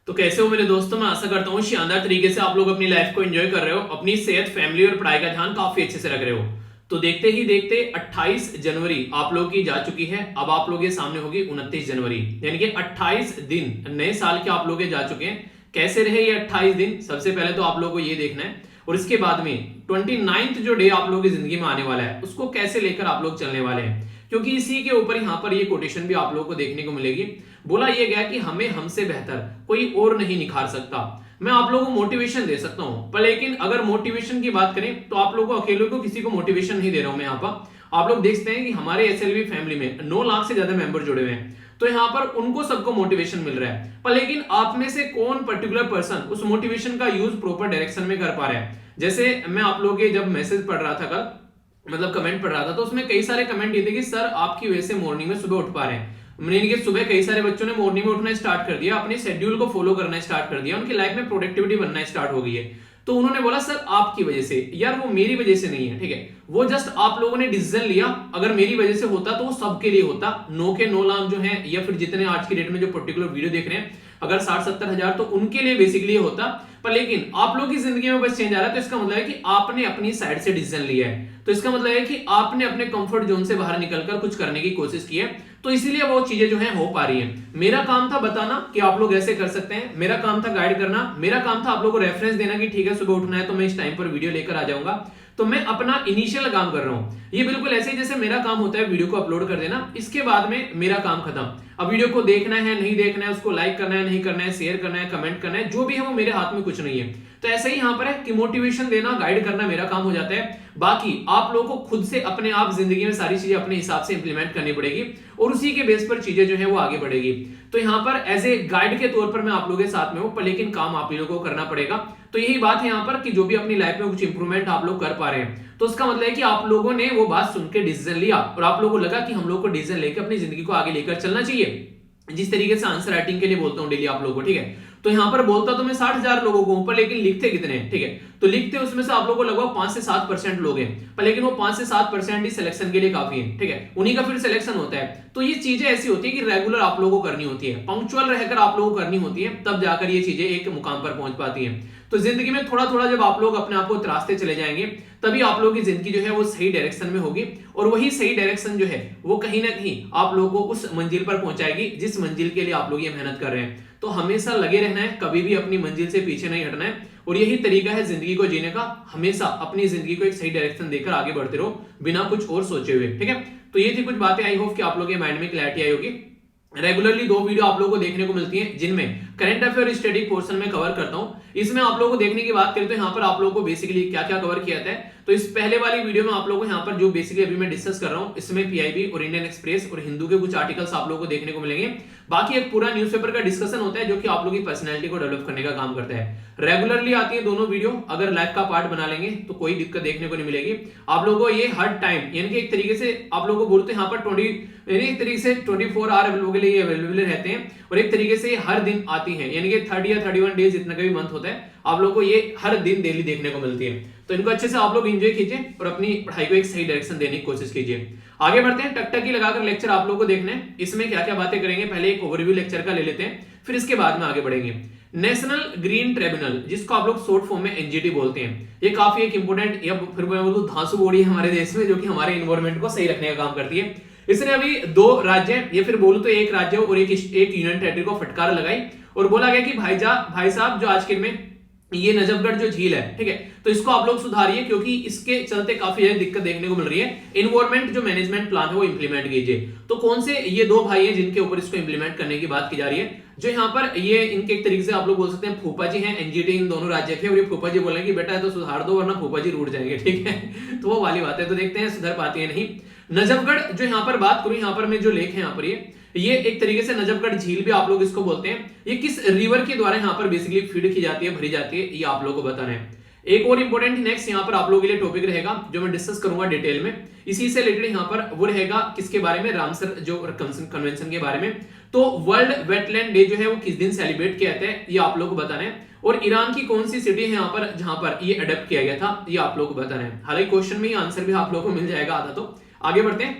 तो कैसे हो मेरे दोस्तों। मैं आशा करता हूँ शानदार तरीके से आप लोग अपनी लाइफ को एंजॉय कर रहे हो, अपनी सेहत, फैमिली और पढ़ाई का ध्यान काफी अच्छे से रख रहे हो। तो देखते ही देखते 28 जनवरी आप लोगों की जा चुकी है। अब आप लोग के सामने होगी 29 जनवरी, यानी कि 28 दिन नए साल के आप लोग जा चुके हैं। कैसे रहे ये 28 दिन, सबसे पहले तो आप लोगों को ये देखना है। और इसके बाद में 29th जो डे आप लोगों की जिंदगी में आने वाला है उसको कैसे लेकर आप लोग चलने वाले हैं, क्योंकि इसी के ऊपर यहाँ पर ये कोटेशन भी आप लोगों को देखने को मिलेगी। बोला यह गया कि हमें हमसे बेहतर कोई और नहीं निखार सकता। मैं आप लोगों को मोटिवेशन दे सकता हूं, पर लेकिन अगर मोटिवेशन की बात करें तो आप लोगों को अकेले को किसी को मोटिवेशन नहीं दे रहा हूं मैं यहाँ पर। आप लोग देखते हैं कि हमारे एसएलवी फैमिली में 9 लाख से ज्यादा मेंबर जुड़े हुए हैं, तो यहाँ पर उनको सबको मोटिवेशन मिल रहा है। पर लेकिन आप में से कौन पर्टिकुलर पर्सन उस मोटिवेशन का यूज प्रॉपर डायरेक्शन में कर पा रहा है। जैसे मैं आप लोगों के जब मैसेज पढ़ रहा था कल, मतलब कमेंट पढ़ रहा था, तो उसमें कई सारे कमेंट ये थे कि सर आपकी वजह से मॉर्निंग में सुबह उठ पा रहे हैं। यानी कि सुबह कई सारे बच्चों ने मॉर्निंग में उठना स्टार्ट कर दिया, अपने शेड्यूल को फॉलो करना स्टार्ट कर दिया, उनकी लाइफ में प्रोडक्टिविटी बनना स्टार्ट हो गई है। तो उन्होंने बोला सर आपकी वजह से। यार वो मेरी वजह से नहीं है, ठीक है, वो जस्ट आप लोगों ने डिसीजन लिया। अगर मेरी वजह से होता तो वो सबके लिए होता। 9 के 9 लाख जो है, या फिर जितने आज की डेट में जो पर्टिकुलर वीडियो देख रहे हैं, अगर 60-70 हजार तो उनके लिए बेसिकली होता। पर लेकिन आप लोगों की जिंदगी में बस चेंज आ रहा है, तो इसका मतलब है कि आपने अपनी साइड से डिसीजन लिया है। तो इसका मतलब है कि आपने अपने कंफर्ट जोन से बाहर निकलकर कुछ करने की कोशिश की है, तो इसीलिए वो चीजें जो है हो पा रही हैं। मेरा काम था बताना कि आप लोग ऐसे कर सकते हैं, मेरा काम था गाइड करना, मेरा काम था आप लोगों को रेफरेंस देना कि ठीक है सुबह उठना है तो मैं इस टाइम पर वीडियो लेकर आ जाऊंगा। तो मैं अपना इनिशियल काम कर रहा हूं। ये बिल्कुल ऐसे ही जैसे मेरा काम होता है वीडियो को अपलोड कर देना, इसके बाद में मेरा काम खत्म। अब वीडियो को देखना है नहीं देखना है, उसको लाइक करना है नहीं करना है, शेयर करना है, कमेंट करना है, जो भी है वो मेरे हाथ में कुछ नहीं है। तो ऐसा ही यहां पर है कि मोटिवेशन देना, गाइड करना मेरा काम हो जाता है। बाकी आप लोगों को खुद से अपने आप जिंदगी में सारी चीजें अपने हिसाब से इंप्लीमेंट करनी पड़ेगी, और उसी के बेस पर चीजें जो है वो आगे बढ़ेगी। तो यहाँ पर एज ए गाइड के तौर पर मैं आप लोगों के साथ में हूं, पर लेकिन काम आप ही लोगों को करना पड़ेगा। तो यही बात है यहाँ पर कि जो भी अपनी लाइफ में कुछ इंप्रूवमेंट आप लोग कर पा रहे हैं, तो उसका मतलब है कि आप लोगों ने वो बात सुन के डिसीजन लिया, और आप लोगों को लगा कि हम लोग को डिसीजन लेकर अपनी जिंदगी को आगे लेकर चलना चाहिए। जिस तरीके से आंसर राइटिंग के लिए बोलता हूं डेली आप लोगों को, ठीक है, तो यहां पर बोलता तो मैं 60,000 लोगों को ऊपर, लेकिन लिखते कितने हैं, ठीक है, तो लिखते उसमें से आप लोगों को लगभग 5 से 7% लोग हैं, पर लेकिन वो 5 से 7% ही सिलेक्शन के लिए काफी है, ठीक है, उन्हीं का फिर सिलेक्शन होता है। तो ये चीजें ऐसी होती है कि रेगुलर आप लोगों को करनी होती है, पंक्चुअल रहकर आप लोगों को करनी होती है, तब जाकर ये चीजें एक मुकाम पर पहुंच पाती है। तो जिंदगी में थोड़ा थोड़ा जब आप लोग अपने आप को तराशते चले जाएंगे, तभी आप लोगों की जिंदगी जो है वो सही डायरेक्शन में होगी, और वही सही डायरेक्शन जो है वो कहीं ना कहीं आप लोगों को उस मंजिल पर पहुंचाएगी जिस मंजिल के लिए आप लोग ये मेहनत कर रहे हैं। तो हमेशा लगे रहना है, कभी भी अपनी मंजिल से पीछे नहीं हटना है, और यही तरीका है जिंदगी को जीने का। हमेशा अपनी जिंदगी को एक सही डायरेक्शन देकर आगे बढ़ते रहो, बिना कुछ और सोचे हुए, ठीक है। तो ये थी कुछ बातें, आई होप कि आप लोगों के माइंड में क्लैरिटी आई होगी। रेगुलरली 2 वीडियो आप लोगों को देखने को मिलती हैं, जिनमें करंट अफेयर स्टडी पोर्शन में कवर करता हूं। इसमें आप लोगों को देखने की बात करें तो यहाँ पर आप लोगों को बेसिकली क्या क्या कवर किया जाता है, तो इस पहले वाली वीडियो में आप लोगों को यहाँ पर जो बेसिकली अभी मैं डिस्कस कर रहा हूँ, इसमें पीआईबी और इंडियन एक्सप्रेस और हिंदू के कुछ आर्टिकल्स आप लोगों को देखने को मिलेंगे। बाकी एक पूरा न्यूज़पेपर का डिस्कशन होता है जो कि आप लोगों की पर्सनैलिटी को डेवलप करने का काम करता है। रेगुलरली आती है दोनों वीडियो, अगर लाइफ का पार्ट बना लेंगे तो कोई दिक्कत देखने को नहीं मिलेगी आप लोगों को। ये हर टाइम, यानी कि एक तरीके से आप लोगों को बोलते हैं यहाँ पर 24 आवर लोगों के लिए अवेलेबल रहते हैं, और एक तरीके से हर दिन आती है, यानी कि 30 या 31 डेज जितना का भी मंथ होता है, आप लोगों को ये हर दिन डेली देखने को मिलती है। तो इनको अच्छे से आप लोग एंजॉय कीजिए और अपनी पढ़ाई को एक सही डायरेक्शन देने की कोशिश कीजिए। आगे बढ़ते हैं, टकटकी लगाकर लेक्चर आप लोगों को देखने हैं, इसमें क्या क्या बातें करेंगे, पहले एक ओवरव्यू लेक्चर का ले लेते हैं, फिर इसके बाद में आगे बढ़ेंगे। नेशनल ग्रीन ट्रिब्यूनल, जिसको आप लोग शॉर्ट फॉर्म में एनजीटी बोलते हैं, ये काफी एक इंपोर्टेंट या फिर मैं बोलूं धांसू बॉडी है हमारे देश में, जो कि हमारे एनवायरनमेंट को सही रखने का काम करती है। इसने अभी 2 राज्य या फिर बोलूं तो एक राज्य और एक यूनियन टेरिटरी को फटकार लगाई, और बोला गया कि भाई साहब जो आज के में ये नजफगढ़ जो झील है, ठीक है, तो इसको आप लोग सुधारिए, क्योंकि इसके चलते काफी ज्यादा दिक्कत देखने को मिल रही है। एनवायरमेंट जो मैनेजमेंट प्लान है वो इंप्लीमेंट कीजिए। तो कौन से ये 2 भाई हैं जिनके ऊपर इसको इंप्लीमेंट करने की बात की जा रही है, जो यहाँ पर ये इनके एक तरीके से आप लोग बोल सकते हैं फूफा जी हैं, एनजीटी इन दोनों राज्य के, और ये फूफा जी बोलेंगे कि बेटा तो सुधार दो वरना फूफा जी रूठ जाएंगे, ठीक है। तो वो वाली बात है, तो देखते हैं सुधर पाती है नहीं। नजफगढ़ जो यहाँ पर बात करूं, यहाँ पर मैं जो लेख है यहाँ पर ये एक तरीके से नजफगढ़ झील भी आप लोग इसको बोलते हैं, ये किस रिवर के द्वारा यहाँ पर बेसिकली फीड की जाती है, भरी जाती है, ये आप लोगों को बताना है। एक और इंपॉर्टेंट नेक्स्ट यहाँ पर आप लोगों के लिए टॉपिक रहेगा जो मैं डिस्कस करूंगा डिटेल में, इसी से रिलेटेड यहाँ पर वो रहेगा किसके बारे में, रामसर जो कन्वेंशन के बारे में। तो वर्ल्ड वेटलैंड डे जो है वो किस दिन सेलिब्रेट किया जाता है, ये आप लोग को बताना है। और ईरान की कौन सी सिटी है यहाँ पर जहां पर ये अडॉप्ट किया गया था, ये आप लोग को बताना है। हालांकि क्वेश्चन में ही आंसर भी आप लोगों को मिल जाएगा आधा। तो आगे बढ़ते हैं,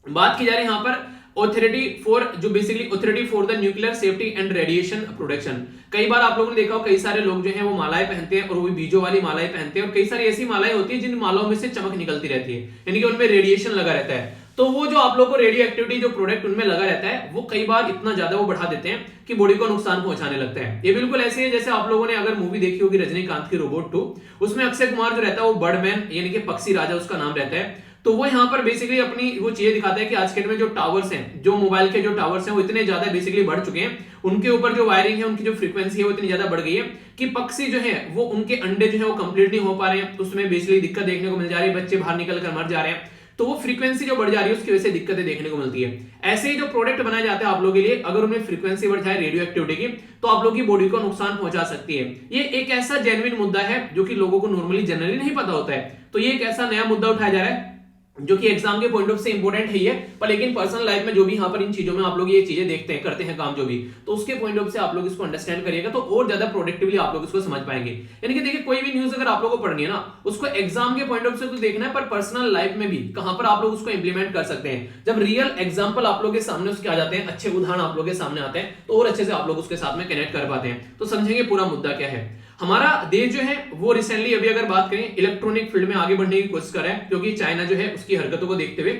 बात की जा रही है यहाँ पर authority for the nuclear safety and radiation protection. कई बार आप लोगों ने देखा हो, कई सारे लोग जो है वो मालाएं पहनते हैं और वो बीजों वाली मालाएं पहनते हैं, और कई सारी ऐसी मालाएं होती है जिन मालाओं में से चमक निकलती रहती है, यानी कि उनमें रेडिएशन लगा रहता है। तो वो जो आप लोग को रेडियो एक्टिविटी जो प्रोडक्ट उनमें लगा रहता है, वो कई बार इतना ज्यादा वो बढ़ा देते हैं कि बॉडी को नुकसान पहुंचाने लगता है। ये बिल्कुल ऐसे है जैसे आप लोगों ने अगर मूवी देखी होगी रजनीकांत की रोबोट 2, उसमें अक्षय कुमार जो रहता है वो बर्डमैन यानी कि पक्षी राजा उसका नाम रहता है। तो वो यहाँ पर बेसिकली अपनी वो चीजें दिखाता है कि आज के डेट में जो टावर्स हैं, जो मोबाइल के जो टावर्स हैं, वो इतने ज्यादा बेसिकली बढ़ चुके हैं, उनके ऊपर जो वायरिंग है, उनकी जो फ्रीक्वेंसी है वो इतनी ज्यादा बढ़ गई है कि पक्षी जो है वो उनके अंडे जो है वो कंप्लीट नहीं हो पा रहे हैं, उसमें बेसिकली दिक्कत देखने को मिल जा रही है, बच्चे बाहर निकल कर मर जा रहे हैं। तो वो फ्रीक्वेंसी जो बढ़ जा रही है उसकी वजह से दिक्कतें देखने को मिलती है। ऐसे ही जो प्रोडक्ट बनाए जाते हैं आप लोगों के लिए, अगर उनमें फ्रीक्वेंसी बढ़ जाए रेडियो एक्टिविटी की, तो आप लोगों की बॉडी को नुकसान पहुंचा सकती है। ये एक ऐसा जेन्युइन मुद्दा है जो कि लोगों को नॉर्मली जनरली नहीं पता होता है। तो ये एक ऐसा नया मुद्दा उठाया जा रहा है जो कि एग्जाम के पॉइंट ऑफ से इंपॉर्टेंट है, पर लेकिन पर्सनल लाइफ में जो भी यहाँ पर इन चीजों में आप लोग ये चीजें देखते हैं, करते हैं काम जो भी, तो उसके पॉइंट ऑफ से आप लोग इसको अंडरस्टैंड करिएगा तो और ज्यादा प्रोडक्टिवली आप लोग इसको समझ पाएंगे। यानी कि देखिए, कोई भी न्यूज अगर आप लोग को पढ़नी है ना, उसको एग्जाम के पॉइंट ऑफ से तो देखना है, पर पर्सनल लाइफ में भी कहां पर आप लोग उसको इंप्लीमेंट कर सकते हैं। जब रियल एग्जाम्पल आप लोग के सामने उसके आ जाते हैं, अच्छे उदाहरण आप लोग के सामने आते हैं, तो और अच्छे से आप लोग उसके साथ में कनेक्ट कर पाते हैं। तो समझेंगे पूरा मुद्दा क्या है। हमारा देश जो है वो रिसेंटली अभी अगर बात करें इलेक्ट्रॉनिक फील्ड में आगे बढ़ने की कोशिश कर रहा है, क्योंकि चाइना जो है उसकी हरकतों को देखते हुए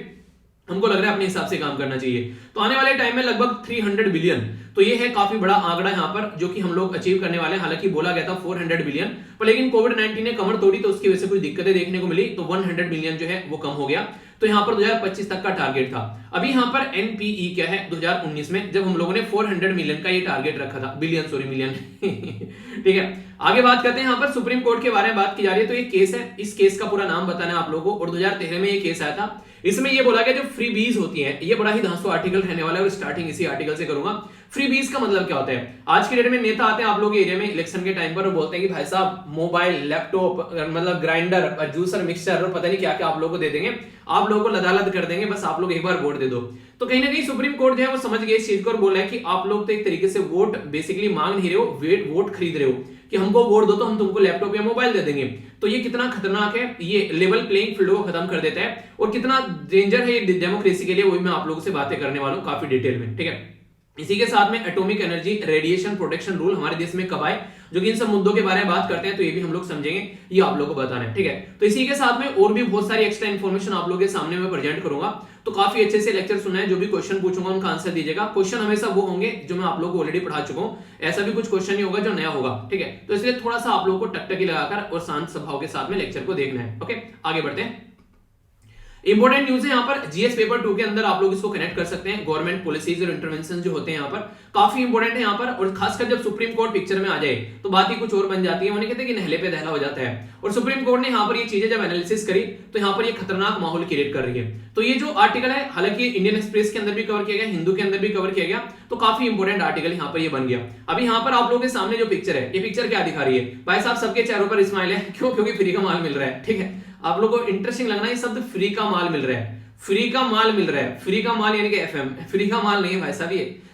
हमको लग रहा है अपने हिसाब से काम करना चाहिए। तो आने वाले टाइम में लगभग 300 बिलियन, तो ये है काफी बड़ा आंकड़ा यहाँ पर जो कि हम लोग अचीव करने वाले हैं। हालांकि बोला गया था 400 बिलियन, पर लेकिन कोविड-19 ने कमर तोड़ी तो उसकी वजह से कुछ दिक्कतें देखने को मिली, तो 100 बिलियन जो है वो कम हो गया। तो यहाँ पर 2025 तक का टारगेट था। अभी यहाँ पर एनपीई क्या है 2019 में, जब हम लोगों ने 400 मिलियन का ये टारगेट रखा था, मिलियन ठीक है। आगे बात करते हैं, यहाँ पर सुप्रीम कोर्ट के बारे में बात की जा रही है। तो ये केस है, इस केस का पूरा नाम बताना है आप लोगों को, और 2013 में ये केस आया था। इसमें ये बोला गया जो फ्री बीज होती है, ये बड़ा ही धांसू आर्टिकल रहने वाला है और स्टार्टिंग इसी आर्टिकल से करूंगा। फ्री बीज का मतलब क्या होता है? आज के डेट में नेता आते हैं आप लोग के एरिया में इलेक्शन के टाइम पर और बोलते हैं कि भाई साहब मोबाइल, लैपटॉप, मतलब ग्राइंडर, जूसर, मिक्सचर और पता नहीं क्या क्या आप लोगों को दे देंगे, आप लोगों को लदालद कर देंगे, बस आप लोग एक बार वोट दे दो। तो कहीं ना कहीं सुप्रीम कोर्ट जो है वो समझ गए इस चीज को और बोला है कि आप लोग तो एक तरीके से वोट बेसिकली मांग नहीं रहे हो, वोट खरीद रहे हो कि हमको वोट दो तो हम तुमको लैपटॉप या मोबाइल दे देंगे। तो ये कितना खतरनाक है, ये लेवल प्लेइंग फील्ड को खत्म कर देता है और कितना डेंजर है ये डेमोक्रेसी के लिए, वही मैं आप लोगों से बातें करने वाला हूं काफी डिटेल में, ठीक है। इसी के साथ में atomic energy radiation protection rule हमारे देश में कब आए, जो कि इन सब मुद्दों के बारे में बात करते हैं, तो ये भी हम लोग समझेंगे, ये आप लोगों को बताना है, ठीक है। तो इसी के साथ में और भी बहुत सारी एक्स्ट्रा इन्फॉर्मेशन आप लोगों के सामने मैं प्रेजेंट करूंगा। तो काफी अच्छे से लेक्चर सुनना है, जो भी क्वेश्चन पूछूंगा उनका आंसर दीजिएगा। क्वेश्चन हमेशा वो होंगे जो मैं आप लोगों को ऑलरेडी पढ़ा चुका हूं, ऐसा भी कुछ क्वेश्चन नहीं होगा जो नया होगा, ठीक है। तो इसलिए थोड़ा सा आप लोगों को टकटकी लगाकर और शांत स्वभाव के साथ में लेक्चर को देखना है, ओके। आगे बढ़ते हैं। इंपॉर्टेंट न्यूज है यहाँ पर, जीएस पेपर 2 के अंदर आप लोग इसको कनेक्ट कर सकते हैं। गवर्नमेंट पॉलिसीज और इंटरवेंशन जो होते हैं यहाँ पर काफी इंपॉर्टेंट है यहाँ पर, और खासकर जब सुप्रीम कोर्ट पिक्चर में आ जाए तो बात ही कुछ और बन जाती है। उन्हें कहते हैं कि नहले पे दहला हो जाता है, और सुप्रीम कोर्ट ने यहाँ पर ये चीजें जब एनालिसिस करी तो यहाँ पर ये खतरनाक माहौल क्रिएट कर रही है। तो ये जो आर्टिकल है, हालांकि इंडियन एक्सप्रेस के अंदर भी कवर किया गया, हिंदू के अंदर भी कवर किया गया, तो काफी इंपॉर्टेंट आर्टिकल यहाँ पर ये बन गया। अभी यहाँ पर आप लोगों के सामने जो पिक्चर है, ये पिक्चर क्या दिखा रही है भाई साहब? सबके चेहरों पर स्माइल है, क्यों? क्योंकि फ्री का माल मिल रहा है, ठीक है। आप लोगों को इंटरेस्टिंग लगना है शब्द, फ्री का माल मिल रहा है, फ्री का माल मिल रहा है। फ्री का माल यानी कि एफएम, फ्री का माल नहीं है भाई साहब,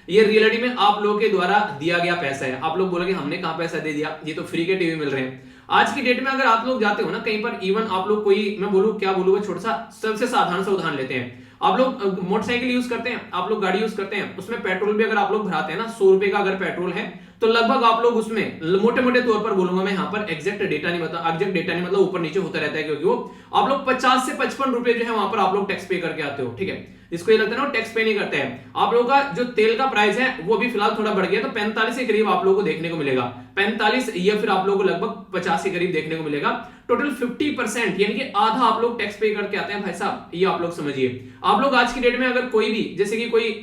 ये रियलिटी में आप लोगों के द्वारा दिया गया पैसा है। आप लोग बोलोगे हमने कहां पैसा दे दिया, ये तो फ्री के टीवी मिल रहे हैं। आज की डेट में अगर आप लोग जाते हो ना कहीं पर, इवन आप लोग कोई, मैं बोलूं क्या बोलूं, छोटा सा सबसे साधारण सा उदाहरण लेते हैं। आप लोग मोटरसाइकिल यूज करते हैं, आप लोग गाड़ी यूज करते हैं, उसमें पेट्रोल भी अगर आप लोग भराते हैं ना, 100 रुपए का अगर पेट्रोल है, तो लगभग आप लोग उसमें मोटे मोटे तौर पर बोलूंगा मैं यहाँ पर, एग्जैक्ट डेटा नहीं मतलब ऊपर नीचे होता रहता है, क्योंकि वो आप लोग 50 से 55 रुपए जो है वहां पर आप लोग टैक्स पे करके आते हो, ठीक है। जिसको ये लगता है ना टैक्स पे नहीं करते हैं। आप लोगों का जो तेल का प्राइस है वो भी फिलहाल थोड़ा बढ़ गया, तो 45 के करीब आप लोगों को देखने को मिलेगा, 45 या फिर आप लोगों को लगभग 50 के करीब देखने को मिलेगा। टोटल 50% यानी कि आधा आप लोग टैक्स पे करके आते हैं भाई साहब, ये आप लोग समझिए। आप लोग आज की डेट में अगर कोई भी, जैसे कि कोई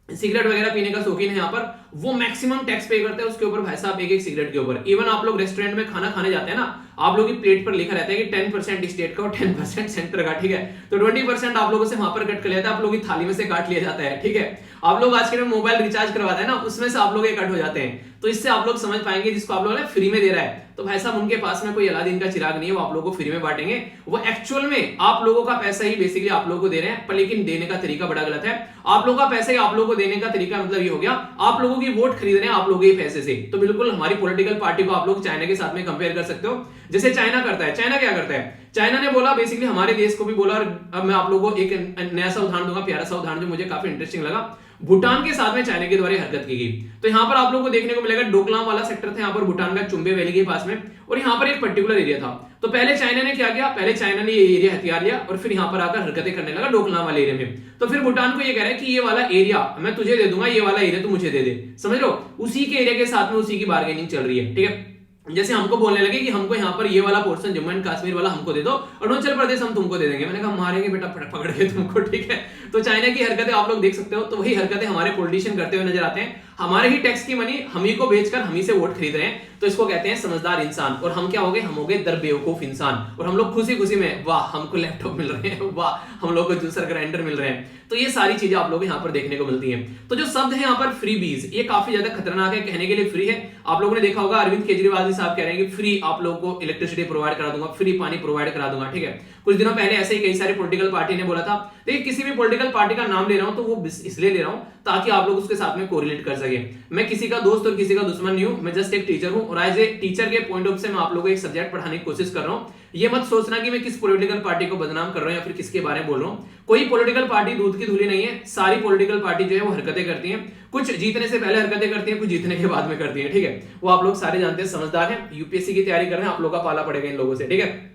सिगरेट वगैरह पीने का शौकीन है यहाँ पर, वो मैक्सिमम टैक्स पे करते हैं उसके ऊपर भाई साहब, एक सिगरेट के ऊपर। इवन आप लोग रेस्टोरेंट में खाना खाने जाते हैं ना, आप लोग की प्लेट पर लिखा रहता है कि 10% स्टेट का और 10% सेंटर का, ठीक है। तो 20% आप लोगों से वहां पर कट कर लेता है, आप लोगों की थाली में से काट लिया जाता है, ठीक है। आप लोग आज के मोबाइल रिचार्ज करवाते हैं ना, उसमें से आप लोग कट हो जाते हैं। तो इससे आप लोग समझ पाएंगे जिसको आप लोग ने फ्री में दे रहा है तो भाई साहब उनके पास में कोई अलादीन का चिराग नहीं है, वो आप लोगों को फ्री में बांटेंगे। वो एक्चुअल में आप लोगों का पैसा ही बेसिकली आप लोगों को दे रहे हैं, पर लेकिन देने का तरीका बड़ा गलत है। आप लोगों का पैसा ही आप लोगों को देने का तरीका मतलब ये हो गया आप लोगों की वोट खरीद रहे हैं आप लोगों के पैसे से। तो बिल्कुल हमारी पॉलिटिकल पार्टी को आप लोग चाइना के साथ में कंपेयर कर सकते हो। जैसे चाइना करता है, चाइना क्या करता है, चाइना ने बोला बेसिकली हमारे देश को भी बोला, और अब मैं आप लोगों को एक नया सा उदाहरण दूंगा, प्यारा सा उदाहरण जो मुझे काफी इंटरेस्टिंग लगा। भूटान के साथ में चाइना के द्वारा हरकत की गई। तो यहाँ पर आप लोगों को देखने को मिलेगा डोकलाम वाला सेक्टर था यहाँ पर भूटान का चुंबे वैली के पास में, और यहाँ पर एक पर्टिकुलर एरिया था। तो पहले चाइना ने क्या किया, पहले चाइना ने ये एरिया हथियार लिया और फिर यहाँ पर आकर हरकतें करने लगा डोकलाम वाले एरिया में। तो फिर भूटान को ये कह रहा है कि ये वाला एरिया मैं तुझे दे दूंगा, ये वाला एरिया तू मुझे दे दे, समझ लो। उसी के एरिया के साथ में उसी की बार्गेनिंग चल रही है, ठीक है। जैसे हमको बोलने लगे कि हमको यहाँ पर ये वाला पोर्शन जम्मू एंड कश्मीर वाला हमको दे दो, अरुणाचल प्रदेश हम तुमको दे देंगे। मैंने कहा मारेंगे बेटा पकड़ के तुमको, ठीक है। तो चाइना की हरकतें आप लोग देख सकते हो। तो वही हरकतें हमारे पॉलिटिशियन करते हुए नजर आते हैं। हमारे ही टैक्स की मनी हम ही को बेचकर हम ही से वोट खरीद रहे हैं। तो इसको कहते हैं समझदार इंसान। और हम क्या हो गए, हम हो गए दर बेवकूफ इंसान। और हम लोग खुशी खुशी में वाह हमको लैपटॉप मिल रहे हैं, वाह हम लोग को जूसर ग्राइंडर मिल रहे हैं। तो ये सारी चीजें आप लोग यहाँ पर देखने को मिलती हैं। तो जो शब्द है यहाँ पर फ्री बीज, ये काफी ज्यादा खतरनाक है। कहने के लिए फ्री है, आप लोगों ने देखा होगा अरविंद केजरीवाल जी साहब कह रहे हैं कि फ्री आप लोगों को इलेक्ट्रिसिटी प्रोवाइड करा दूंगा, फ्री पानी प्रोवाइड करा दूंगा, ठीक है। कुछ दिनों पहले ऐसे ही कई सारे पॉलिटिकल पार्टी ने बोला था। देखिए किसी भी पॉलिटिकल पार्टी का नाम ले रहा हूं तो वो इसलिए ले रहा हूं ताकि आप लोग उसके साथ में कोरिलेट कर सके। मैं किसी का दोस्त और किसी का दुश्मन नहीं हूं, मैं जस्ट एक टीचर हूं, और एज ए टीचर के पॉइंट ऑफ से मैं आप लोगों को एक सब्जेक्ट पढ़ाने की कोशिश कर रहा हूं। ये मत सोचना कि मैं किस पॉलिटिकल पार्टी को बदनाम कर रहा हूं या फिर किसके बारे में बोल रहा हूं। कोई पॉलिटिकल पार्टी दूध की धूली नहीं है। सारी पॉलिटिकल पार्टी जो है वो हरकतें करती हैं, कुछ जीतने से पहले हरकतें करती हैं, कुछ जीतने के बाद में करती हैं, ठीक है। वो आप लोग सारे जानते हैं, समझदार हैं, यूपीएससी की तैयारी कर रहे हैं, आप लोग का पाला पड़ेगा इन लोगों से, ठीक है।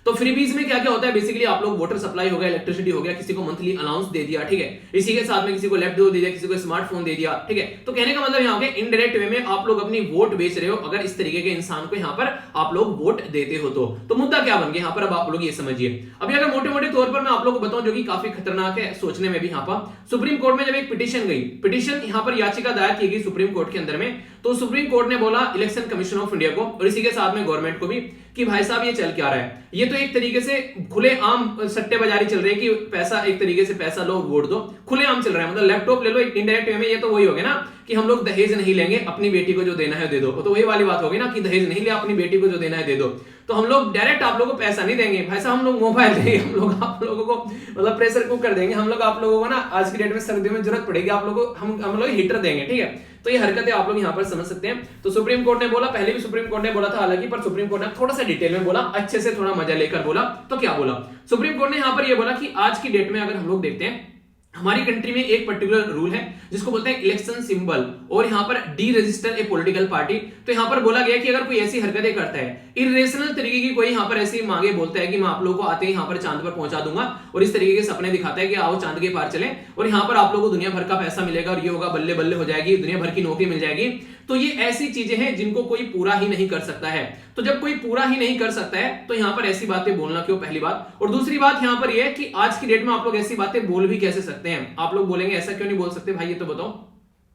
तो फ्रीबीज में क्या क्या होता है, बेसिकली आप लोग वाटर सप्लाई हो गया, इलेक्ट्रिसिटी हो गया, किसी को मंथली अलाउंस दे दिया, ठीक है। इसी के साथ में किसी को लैपटॉप दे दिया, किसी को स्मार्टफोन दे दिया, ठीक है। तो कहने का मतलब यहाँ पे इनडायरेक्ट वे में आप लोग अपनी वोट बेच रहे हो अगर इस तरीके के इंसान को यहाँ पर आप लोग वोट देते हो तो मुद्दा क्या बन गया यहाँ पर, अब आप लोग ये समझिए। अभी अगर मोटे मोटे तौर पर मैं आप लोग को बताऊं जो कि काफी खतरनाक है सोचने में भी, यहाँ पर सुप्रीम कोर्ट में जब एक पिटीशन गई, पिटीशन यहाँ पर याचिका दायर की गई सुप्रीम कोर्ट के अंदर में, तो सुप्रीम कोर्ट ने बोला इलेक्शन कमीशन ऑफ इंडिया को और इसी के साथ में गवर्नमेंट को भी कि भाई साहब ये चल क्या रहा है, ये तो एक तरीके से खुलेआम सट्टेबाजी चल रही है कि पैसा एक तरीके से पैसा लो वोट दो, खुलेआम चल रहा है। मतलब लैपटॉप ले लो एक इनडायरेक्ट वे में, ये तो वही हो गया ना कि हम लोग दहेज नहीं लेंगे, अपनी बेटी को जो देना है दे दो। तो वही वाली बात होगी ना कि दहेज नहीं लिया, अपनी बेटी को जो देना है दे दो। तो हम लोग डायरेक्ट आप लोगों को पैसा नहीं देंगे भाई साहब, हम लोग मोबाइल देंगे, हम लोग आप लोगों को मतलब प्रेशर कुकर देंगे, हम लोग आप लोगों को ना आज की डेट में सर्दियों में जरूरत पड़ेगी आप लोगों को, हम लोग हीटर देंगे, ठीक है। तो ये हरकतें आप लोग यहाँ पर समझ सकते हैं। तो सुप्रीम कोर्ट ने बोला, पहले भी सुप्रीम कोर्ट ने बोला था हालांकि, पर सुप्रीम कोर्ट ने थोड़ा सा डिटेल में बोला, अच्छे से थोड़ा मजा लेकर बोला। तो क्या बोला सुप्रीम कोर्ट ने यहाँ पर ये बोला कि आज की डेट में अगर हम लोग देखते हैं हमारी कंट्री में एक पर्टिकुलर रूल है जिसको बोलते हैं इलेक्शन सिंबल, और यहाँ पर डी रजिस्टर ए पॉलिटिकल पार्टी। तो यहाँ पर बोला गया कि अगर कोई ऐसी हरकतें करता है, इरेशनल तरीके की कोई यहाँ पर ऐसी मांगे बोलता है कि मैं आप लोगों को आते ही यहाँ पर चांद पर पहुंचा दूंगा, और इस तरीके के सपने दिखाता है कि आओ चांद के पार चलें और यहाँ पर आप लोगों को दुनिया भर का पैसा मिलेगा और ये होगा, बल्ले बल्ले हो जाएगी, दुनिया भर की नौकरी मिल जाएगी। तो ये ऐसी चीजें हैं जिनको कोई पूरा ही नहीं कर सकता है। तो जब कोई पूरा ही नहीं कर सकता है तो यहाँ पर ऐसी बातें बोलना क्यों, पहली बात। और दूसरी बात यहाँ पर यह है कि आज की डेट में आप लोग ऐसी बातें बोल भी कैसे सकते हैं। आप लोग बोलेंगे ऐसा क्यों नहीं बोल सकते भाई, ये तो बताओ।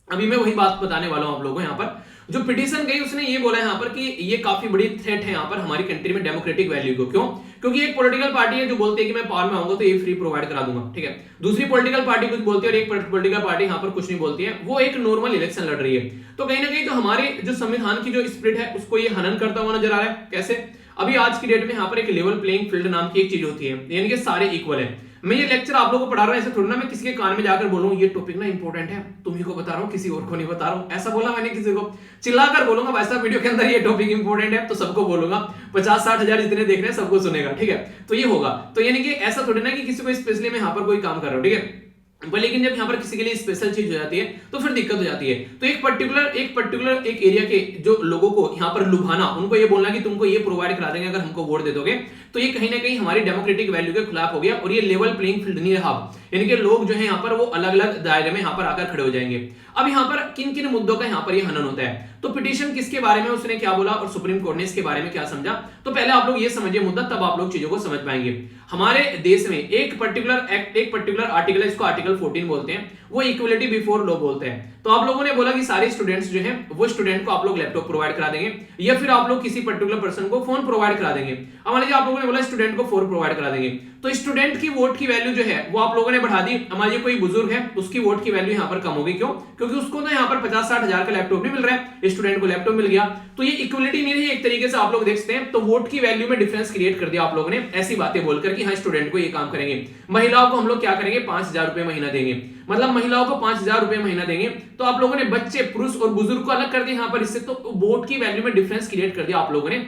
अभी मैं वही बात बताने वाला हूं आप लोगों को। यहाँ पर जो पिटीशन गई उसने ये बोला यहाँ पर कि ये काफी बड़ी थ्रेट है यहाँ पर हमारी कंट्री में डेमोक्रेटिक वैल्यू को। क्यों? क्योंकि एक पॉलिटिकल पार्टी है जो बोलती है कि मैं पावर में आऊंगा तो ये फ्री प्रोवाइड करा दूंगा, ठीक है। दूसरी पॉलिटिकल पार्टी कुछ बोलती है और एक पॉलिटिकल पार्टी यहाँ पर कुछ नहीं बोलती है, वो एक नॉर्मल इलेक्शन लड़ रही है। तो कहीं ना कहीं तो हमारे जो संविधान की जो स्पिरिट है उसको ये हनन करता हुआ नजर आ रहा है। कैसे? अभी आज की डेट में यहाँ पर एक लेवल प्लेइंग फील्ड नाम की एक चीज होती है, यानी कि सारे इक्वल है। मैं ये लेक्चर आप लोगों को पढ़ा रहा हूं, ऐसे थोड़ा ना मैं किसी के कान में जाकर बोलूं ये टॉपिक ना इंपॉर्टेंट है, तुम्ही को बता रहा हूं, किसी और को नहीं बता रहा हूं। ऐसा बोला मैंने किसी को? चिल्लाकर बोलूंगा वैसा वीडियो के अंदर ये टॉपिक इंपॉर्टेंट है तो सबको बोलूंगा, 50-60 हजार जितने देख रहे हैं सबको सुनेगा, ठीक है। तो ये होगा। तो यानी कि ऐसा थोड़ी ना कि किसी को स्पेशली मैं यहाँ पर कोई काम कर रहा हूँ, ठीक है। लेकिन जब यहाँ पर किसी के लिए स्पेशल चीज हो जाती है तो फिर दिक्कत हो जाती है। तो एक पर्टिकुलर एक एरिया के जो लोगों को यहाँ पर लुभाना, उनको ये बोलना कि तुमको ये प्रोवाइड करा देंगे अगर हमको वोट दे दोगे, तो ये कहीं ना कहीं हमारी डेमोक्रेटिक वैल्यू के खिलाफ हो गया और ये लेवल प्लेइंग फील्ड नहीं रहा। यानी कि लोग जो है यहाँ पर वो अलग अलग दायरे में यहाँ पर आकर खड़े हो जाएंगे। अब यहाँ पर किन किन मुद्दों का यहाँ पर ये हनन होता है, तो पिटीशन किसके बारे में उसने क्या बोला और सुप्रीम कोर्ट ने इसके बारे में क्या समझा। तो पहले आप लोग ये समझिए मुद्दा, तब आप लोग चीजों को समझ पाएंगे। हमारे देश में एक पर्टिकुलर एक्ट, एक पर्टिकुलर आर्टिकल है, इसको आर्टिकल 14 बोलते हैं, वो इक्वलिटी बिफोर लॉ बोलते हैं। तो आप लोगों ने बोला कि सारे स्टूडेंट्स जो हैं वो स्टूडेंट को आप लोग लैपटॉप प्रोवाइड करा देंगे या फिर आप लोग किसी पर्टिकुलर पर्सन को फोन प्रोवाइड करा देंगे। अब मान लीजिए आप लोगों ने बोला स्टूडेंट को फोन प्रोवाइड करा देंगे, तो स्टूडेंट की वोट की वैल्यू जो है वो आप लोगों ने बढ़ा दी। हमारे कोई बुजुर्ग है उसकी वोट की वैल्यू यहाँ पर कम होगी। क्यों? क्योंकि उसको ना यहाँ पर 50-60 हजार का लैपटॉप नहीं मिल रहा है, स्टूडेंट को लैपटॉप मिल गया। तो ये इक्वलिटी नहीं रही एक तरीके से, आप लोग देख सकते हैं। तो वोट की वैल्यू में डिफरेंस क्रिएट कर दिया आप लोगों ने ऐसी बातें बोलकर कि हाँ स्टूडेंट को ये काम करेंगे, महिलाओं को हम लोग क्या करेंगे 5,000 रुपए महीना देंगे, मतलब महिलाओं को 5,000 रुपए महीना देंगे। तो आप लोगों ने बच्चे, पुरुष और बुजुर्ग को अलग कर दिया यहाँ पर इससे, तो वोट की वैल्यू में डिफरेंस क्रिएट कर दिया आप लोगों ने,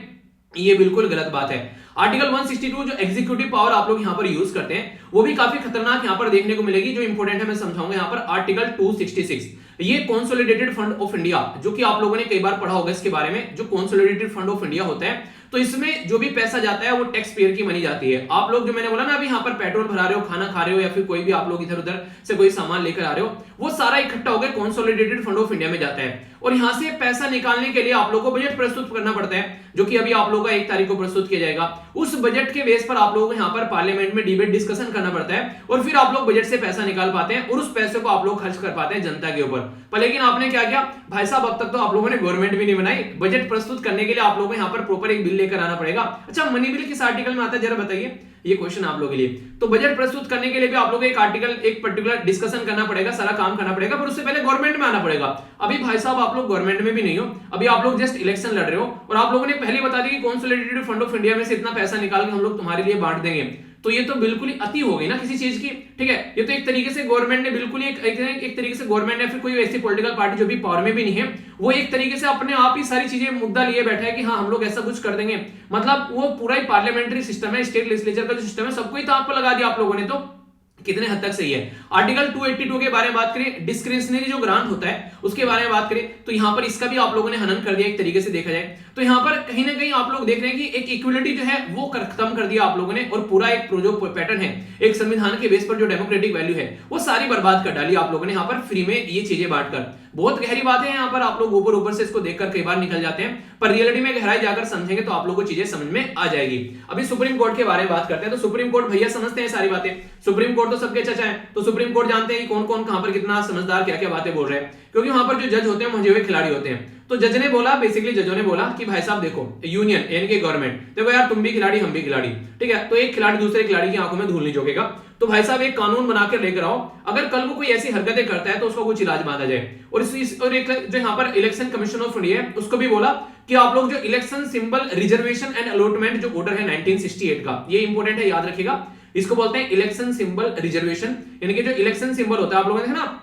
ये बिल्कुल गलत बात है। आर्टिकल 162 जो एग्जीक्यूटिव पावर आप लोग यहां पर यूज करते हैं वो भी काफी खतरनाक यहां पर देखने को मिलेगी, जो इंपॉर्टेंट है मैं समझाऊंगा यहां पर। आर्टिकल 266 ये कंसोलिडेटेड फंड ऑफ इंडिया, जो कि आप लोगों ने कई बार पढ़ा होगा इसके बारे में, जो कंसोलिडेटेड फंड ऑफ इंडिया होता है, तो इसमें जो भी पैसा जाता है वो टैक्स पेयर की मनी जाती है। आप लोग जो मैंने बोला ना अभी यहाँ पर पेट्रोल भरा रहे हो, खाना खा रहे हो, या फिर कोई भी आप लोग इधर उधर से कोई सामान लेकर आ रहे हो, वो सारा इकट्ठा होकर कंसोलिडेटेड फंड ऑफ इंडिया में जाता है। और यहां से पैसा निकालने के लिए आप लोगों को बजट प्रस्तुत करना पड़ता है, जो कि अभी आप लोगों का 1 तारीख को प्रस्तुत किया जाएगा। उस बजट के बेस पर आप लोगों को यहाँ पर पार्लियामेंट में डिबेट डिस्कशन करना पड़ता है, और फिर आप लोग बजट से पैसा निकाल पाते हैं और उस पैसे को आप लोग खर्च कर पाते हैं जनता के ऊपर। पर लेकिन आपने क्या किया भाई साहब, अब तक तो आप लोगों ने गवर्नमेंट भी नहीं बनाई, बजट प्रस्तुत करने के लिए आप लोगों को यहाँ पर प्रॉपर एक बिल लेकर आना पड़ेगा। अच्छा, मनी बिल किस आर्टिकल में आता है जरा बताइए, ये क्वेश्चन आप लोगों के लिए। तो बजट प्रस्तुत करने के लिए भी आप लोगों को एक आर्टिकल, एक पर्टिकुलर डिस्कशन करना पड़ेगा, सारा काम करना पड़ेगा, पर उससे पहले गवर्नमेंट में आना पड़ेगा। अभी भाई साहब आप लोग गवर्नमेंट में भी नहीं हो, अभी आप लोग जस्ट इलेक्शन लड़ रहे हो, और आप लोगों ने पहले बता दिया कि कंसोलिडेटेड फंड ऑफ इंडिया में से इतना पैसा निकाल के हम लोग तुम्हारे लिए बांट देंगे। तो ये तो बिल्कुल ही अति हो गई ना किसी चीज की, ठीक है। ये तो एक तरीके से गवर्नमेंट ने बिल्कुल ही एक तरीके से गवर्नमेंट या फिर कोई ऐसी पॉलिटिकल पार्टी जो भी पावर में भी नहीं है, वो एक तरीके से अपने आप ही सारी चीजें मुद्दा लिए बैठा है कि हाँ हम लोग ऐसा कुछ कर देंगे। मतलब वो पूरा ही पार्लियामेंट्री सिस्टम है, स्टेट लेजिस्लेचर का जो सिस्टम है, सबको ही ताक पर लगा दिया आप लोगों ने। तो कितने हद तक सही है। आर्टिकल 282 के बारे में बात करें, डिस्क्रिशनरी जो ग्रांट होता है उसके बारे में बात करें, तो यहां पर इसका भी आप लोगों ने हनन कर दिया एक तरीके से देखा जाए। तो यहां पर कहीं ना कहीं आप लोग देख रहे हैं कि एक इक्वलिटी जो है वो खत्म कर दिया आप लोगों ने, और पूरा एक जो पैटर्न है एक संविधान के बेस पर जो डेमोक्रेटिक वैल्यू है वो सारी बर्बाद कर डाली आप लोगों ने यहाँ पर फ्री में ये चीजें बांटकर। बहुत गहरी बात है यहाँ पर, आप लोग ऊपर ऊपर से इसको देखकर कई बार निकल जाते हैं, पर रियलिटी में गहराई जाकर समझेंगे तो आप लोगों को चीजें समझ में आ जाएगी। अभी सुप्रीम कोर्ट के बारे में बात करते हैं। तो सुप्रीम कोर्ट भैया समझते हैं सारी बातें, सुप्रीम कोर्ट तो सबके चचा है, तो सुप्रीम कोर्ट जानते हैं कौन कौन कहां पर कितना समझदार क्या क्या बातें बोल रहे हैं, क्योंकि वहां पर जो जज होते हैं मुझे हुए खिलाड़ी होते हैं। तो जज ने बोला, बेसिकली जजों ने बोला कि भाई साहब देखो, यूनियन यानी कि गवर्नमेंट, देखो यार तुम भी खिलाड़ी हम भी खिलाड़ी, ठीक है, तो एक खिलाड़ी दूसरे खिलाड़ी की आंखों में धूल नहीं झोंकेगा। तो भाई साहब एक कानून बनाकर लेकर आओ, अगर कल को कोई ऐसी हरकतें करता है तो उसका कुछ इलाज बांधा जाए। और एक जो यहाँ पर इलेक्शन कमीशन ऑफ इंडिया है उसको भी बोला कि आप लोग जो election symbol reservation and allotment जो ऑर्डर है 1968 का, ये इंपॉर्टेंट है, याद रखिएगा, इसको बोलते हैं इलेक्शन सिंबल रिजर्वेशन। यानी कि जो इलेक्शन सिंबल होता है आप लोगों ने देखा ना,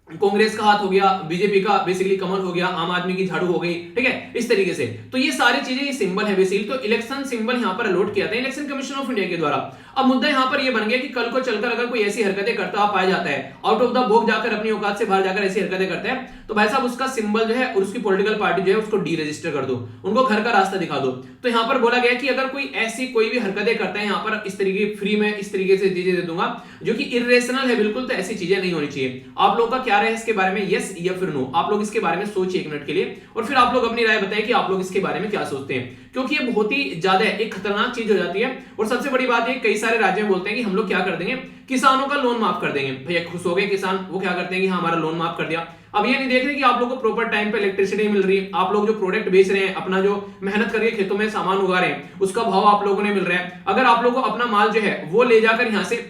कांग्रेस का हाथ हो गया, बीजेपी का बेसिकली कमल हो गया, आम आदमी की झाड़ू हो गई, ठीक है, इस तरीके से। तो ये सारी चीजें ये सिंबल है बेसिकली, तो इलेक्शन सिंबल यहां पर अलॉट किया था इलेक्शन कमीशन ऑफ इंडिया के द्वारा। अब मुद्दा यहां पर ये बन गया कि कल को चलकर अगर कोई ऐसी हरकतें करता पाया जाता है, आउट ऑफ द बॉक्स जाकर अपनी औकात से बाहर जाकर ऐसी हरकतें करते हैं, तो भाई साहब उसका सिंबल जो है और उसकी पॉलिटिकल पार्टी जो है उसको डी रजिस्टर कर दो, उनको घर का रास्ता दिखा दो। तो यहां पर बोला गया कि अगर कोई ऐसी कोई भी हरकतें करता है, यहां पर इस तरीके फ्री में इस तरीके से चीजें दे दूंगा जो कि इरेशनल है बिल्कुल, तो ऐसी चीजें नहीं होनी चाहिए। आप लोगों का क्या राय है इसके बारे में, यस या फिर नो, आप लोग इसके बारे में सोचिए एक मिनट के लिए, और फिर आप लोग अपनी राय बताएं कि आप लोग इसके बारे में क्या सोचते हैं, क्योंकि ये बहुत ही ज्यादा एक खतरनाक चीज हो जाती है। और सबसे बड़ी बात है, कई सारे राज्य में बोलते हैं कि हम लोग क्या कर देंगे, किसानों का लोन माफ कर देंगे। भैया खुश हो गए किसान, वो क्या करते हैं कि हमारा लोन माफ कर दिया। अब ये नहीं देख रहे कि आप लोगों को प्रॉपर टाइम पे इलेक्ट्रिसिटी मिल रही है, आप लोग जो प्रोडक्ट बेच रहे हैं, अपना जो मेहनत करके खेतों में सामान उगा रहे हैं, उसका भाव आप लोगों ने मिल रहा है। अगर आप लोगों को अपना माल जो है वो ले जाकर यहाँ से